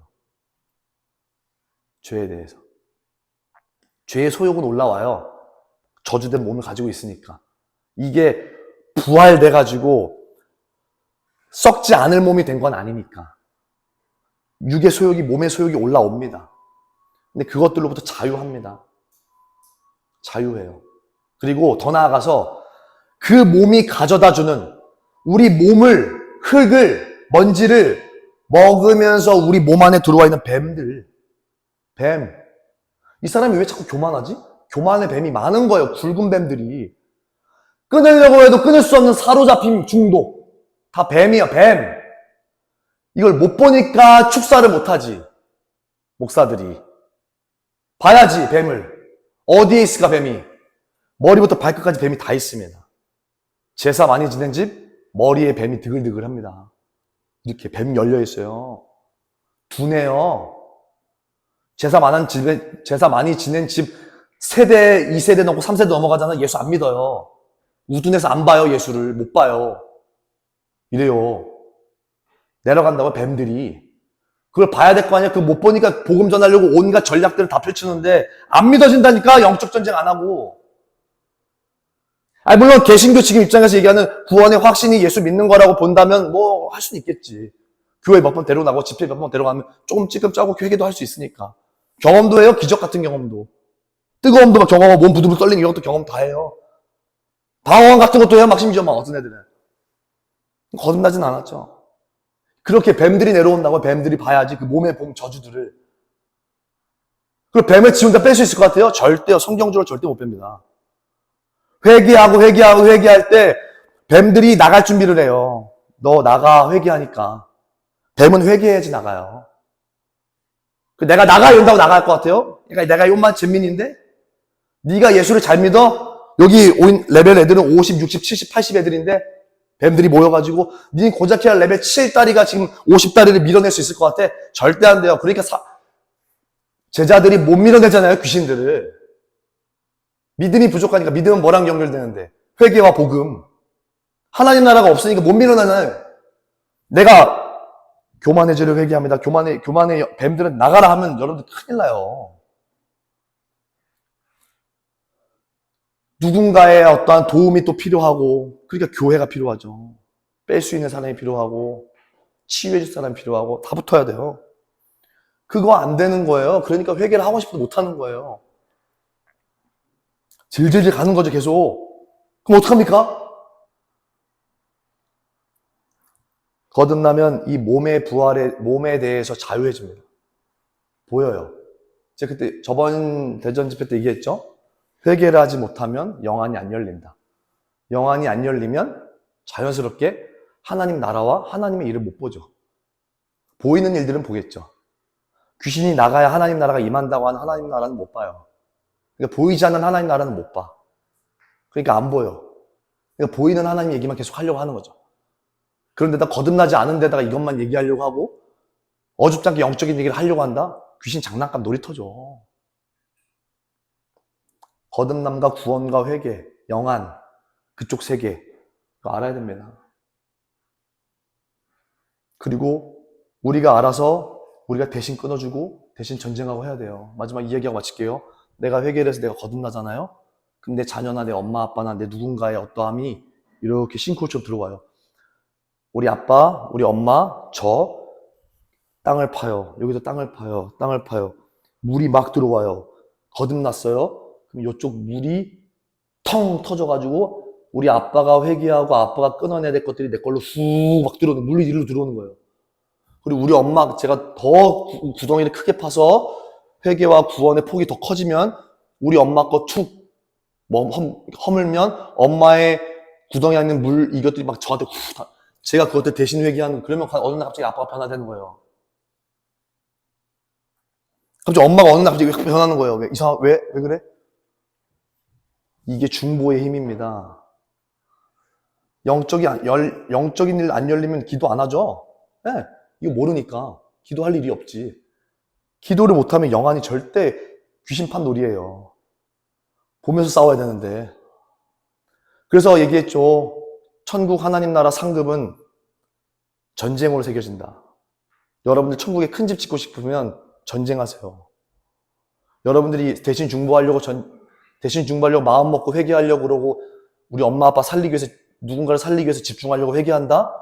죄에 대해서. 죄의 소욕은 올라와요. 저주된 몸을 가지고 있으니까. 이게 부활돼가지고 썩지 않을 몸이 된 건 아니니까. 육의 소욕이, 몸의 소욕이 올라옵니다. 근데 그것들로부터 자유합니다. 자유해요. 그리고 더 나아가서 그 몸이 가져다주는 우리 몸을, 흙을, 먼지를 먹으면서 우리 몸 안에 들어와 있는 뱀들. 뱀. 이 사람이 왜 자꾸 교만하지? 교만의 뱀이 많은 거예요. 굵은 뱀들이. 끊으려고 해도 끊을 수 없는 사로잡힘 중독. 다 뱀이야, 뱀. 이걸 못 보니까 축사를 못하지. 목사들이. 봐야지, 뱀을. 어디에 있을까, 뱀이. 머리부터 발끝까지 뱀이 다 있습니다. 제사 많이 지낸 집, 머리에 뱀이 드글드글합니다. 이렇게 뱀 열려있어요. 둔해요. 제사 많이 지낸 집 세대, 2세대 넘고 3세대 넘어가잖아. 예수 안 믿어요. 우둔해서 안 봐요. 예수를 못 봐요. 이래요. 내려간다고 뱀들이. 그걸 봐야 될 거 아니야. 그거 못 보니까 복음 전하려고 온갖 전략들을 다 펼치는데 안 믿어진다니까. 영적 전쟁 안 하고. 아니 물론 개신교 지금 입장에서 얘기하는 구원의 확신이 예수 믿는 거라고 본다면 뭐 할 수는 있겠지. 교회 몇 번 데려가고 집회 몇 번 데려가면 조금 찌끔 짜고 회개도 할 수 있으니까. 경험도 해요. 기적 같은 경험도. 뜨거움도 막 경험하고 몸 부들부들 떨리는 이런 것도 경험 다 해요. 방언 같은 것도 해요. 막 심지어 막 어떤 애들은. 거듭나진 않았죠. 그렇게 뱀들이 내려온다고 뱀들이 봐야지 그 몸에 본 저주들을. 그리고 뱀을 지 혼자 뺄 수 있을 것 같아요? 절대요. 성경적으로 절대 못 뺍니다. 회개할 때 뱀들이 나갈 준비를 해요. 너 나가 회개하니까. 뱀은 회개해야지 나가요. 내가 나가야 된다고 나갈 것 같아요? 그러니까 내가 요만 잼민인데? 네가 예수를 잘 믿어? 여기 레벨 애들은 50, 60, 70, 80 애들인데 뱀들이 모여가지고 네 고작 해야 레벨 7다리가 지금 50다리를 밀어낼 수 있을 것 같아? 절대 안 돼요. 그러니까 제자들이 못 밀어내잖아요. 귀신들을. 믿음이 부족하니까. 믿음은 뭐랑 연결되는데? 회개와 복음. 하나님 나라가 없으니까 못 밀어내잖아요. 내가 교만의 죄를 회개합니다. 교만의 뱀들은 나가라 하면 여러분들 큰일 나요. 누군가의 어떠한 도움이 또 필요하고, 그러니까 교회가 필요하죠. 뺄 수 있는 사람이 필요하고, 치유해줄 사람이 필요하고, 다 붙어야 돼요. 그거 안 되는 거예요. 그러니까 회개를 하고 싶어도 못 하는 거예요. 질질질 가는 거죠, 계속. 그럼 어떡합니까? 거듭나면 이 몸에 대해서 자유해집니다. 보여요. 제가 그때 저번 대전 집회 때 얘기했죠? 회개를 하지 못하면 영안이 안 열린다. 영안이 안 열리면 자연스럽게 하나님 나라와 하나님의 일을 못 보죠. 보이는 일들은 보겠죠. 귀신이 나가야 하나님 나라가 임한다고 하는 하나님 나라는 못 봐요. 그러니까 보이지 않는 하나님 나라는 못 봐. 그러니까 안 보여. 그러니까 보이는 하나님 얘기만 계속 하려고 하는 거죠. 그런데다 거듭나지 않은 데다가 이것만 얘기하려고 하고 어줍지 않게 영적인 얘기를 하려고 한다? 귀신 장난감 놀이터죠. 거듭남과 구원과 회개, 영안, 그쪽 세계 그거 알아야 됩니다. 그리고 우리가 알아서 우리가 대신 끊어주고 대신 전쟁하고 해야 돼요. 마지막 이 얘기하고 마칠게요. 내가 회개를 해서 내가 거듭나잖아요. 그럼 내 자녀나 내 엄마 아빠나 내 누군가의 어떠함이 이렇게 싱크홀처럼 들어와요. 우리 아빠, 우리 엄마, 저 땅을 파요. 여기서 땅을 파요. 땅을 파요. 물이 막 들어와요. 거듭났어요. 그럼 이쪽 물이 텅 터져가지고 우리 아빠가 회개하고 아빠가 끊어내야 될 것들이 내 걸로 훅 막 들어오는, 물이 이리로 들어오는 거예요. 그리고 우리 엄마, 제가 더 구덩이를 크게 파서 회개와 구원의 폭이 더 커지면 우리 엄마 거 툭 허물면 엄마의 구덩이에 있는 물, 이것들이 막 저한테 훅 다, 제가 그것들 대신 회개하는, 그러면 어느 날 갑자기 아빠가 변화되는 거예요. 갑자기 엄마가 어느 날 갑자기 변하는 거예요. 왜 그래? 이게 중보의 힘입니다. 영적인 일 안 열리면 기도 안 하죠? 네, 이거 모르니까. 기도할 일이 없지. 기도를 못하면 영안이 절대 귀신판 놀이에요. 보면서 싸워야 되는데. 그래서 얘기했죠. 천국 하나님 나라 상급은 전쟁으로 새겨진다. 여러분들 천국에 큰 집 짓고 싶으면 전쟁하세요. 여러분들이 대신 중보하려고 마음 먹고 회개하려고 그러고 우리 엄마 아빠 살리기 위해서 누군가를 살리기 위해서 집중하려고 회개한다?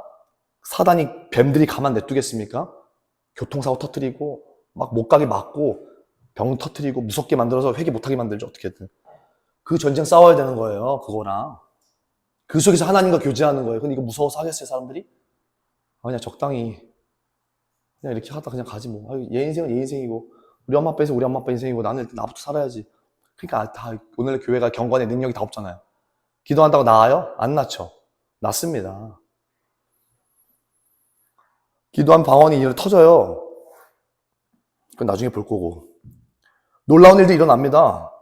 사단이 뱀들이 가만 냅두겠습니까? 교통사고 터뜨리고 막 못 가게 막고 병 터뜨리고 무섭게 만들어서 회개 못하게 만들죠. 어떻게든. 그 전쟁 싸워야 되는 거예요. 그거랑. 그 속에서 하나님과 교제하는 거예요. 근데 이거 무서워서 하겠어요, 사람들이? 그냥 적당히 그냥 이렇게 하다 그냥 가지 뭐. 얘 인생은 얘 인생이고 우리 엄마 아빠 인생 우리 엄마 아빠 인생이고 나는 나부터 살아야지. 그러니까 다 오늘 교회가 경건의 능력이 다 없잖아요. 기도한다고 나아요? 안 낫죠. 낫습니다. 기도한 방언이 이렇게 터져요. 그건 나중에 볼 거고. 놀라운 일도 일어납니다.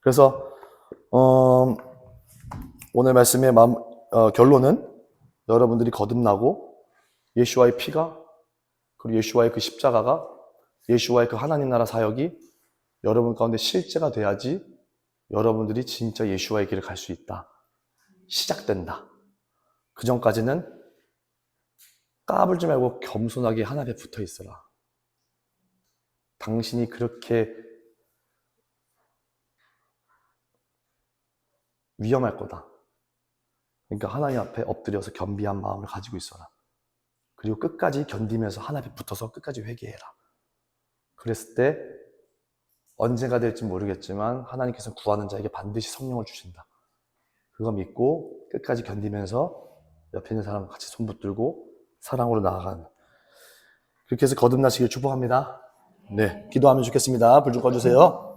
그래서 오늘 말씀의 결론은 여러분들이 거듭나고 예수와의 피가 그리고 예수와의 그 십자가가 예수와의 그 하나님 나라 사역이 여러분 가운데 실제가 돼야지 여러분들이 진짜 예수와의 길을 갈 수 있다. 시작된다. 그 전까지는 까불지 말고 겸손하게 하나님 앞에 붙어 있어라. 당신이 그렇게 위험할 거다. 그러니까 하나님 앞에 엎드려서 겸비한 마음을 가지고 있어라. 그리고 끝까지 견디면서 하나님 앞에 붙어서 끝까지 회개해라. 그랬을 때 언제가 될지 모르겠지만 하나님께서 구하는 자에게 반드시 성령을 주신다. 그거 믿고 끝까지 견디면서 옆에 있는 사람과 같이 손 붙들고 사랑으로 나아가는, 그렇게 해서 거듭나시길 축복합니다. 네, 기도하면 좋겠습니다. 불 좀 꺼주세요.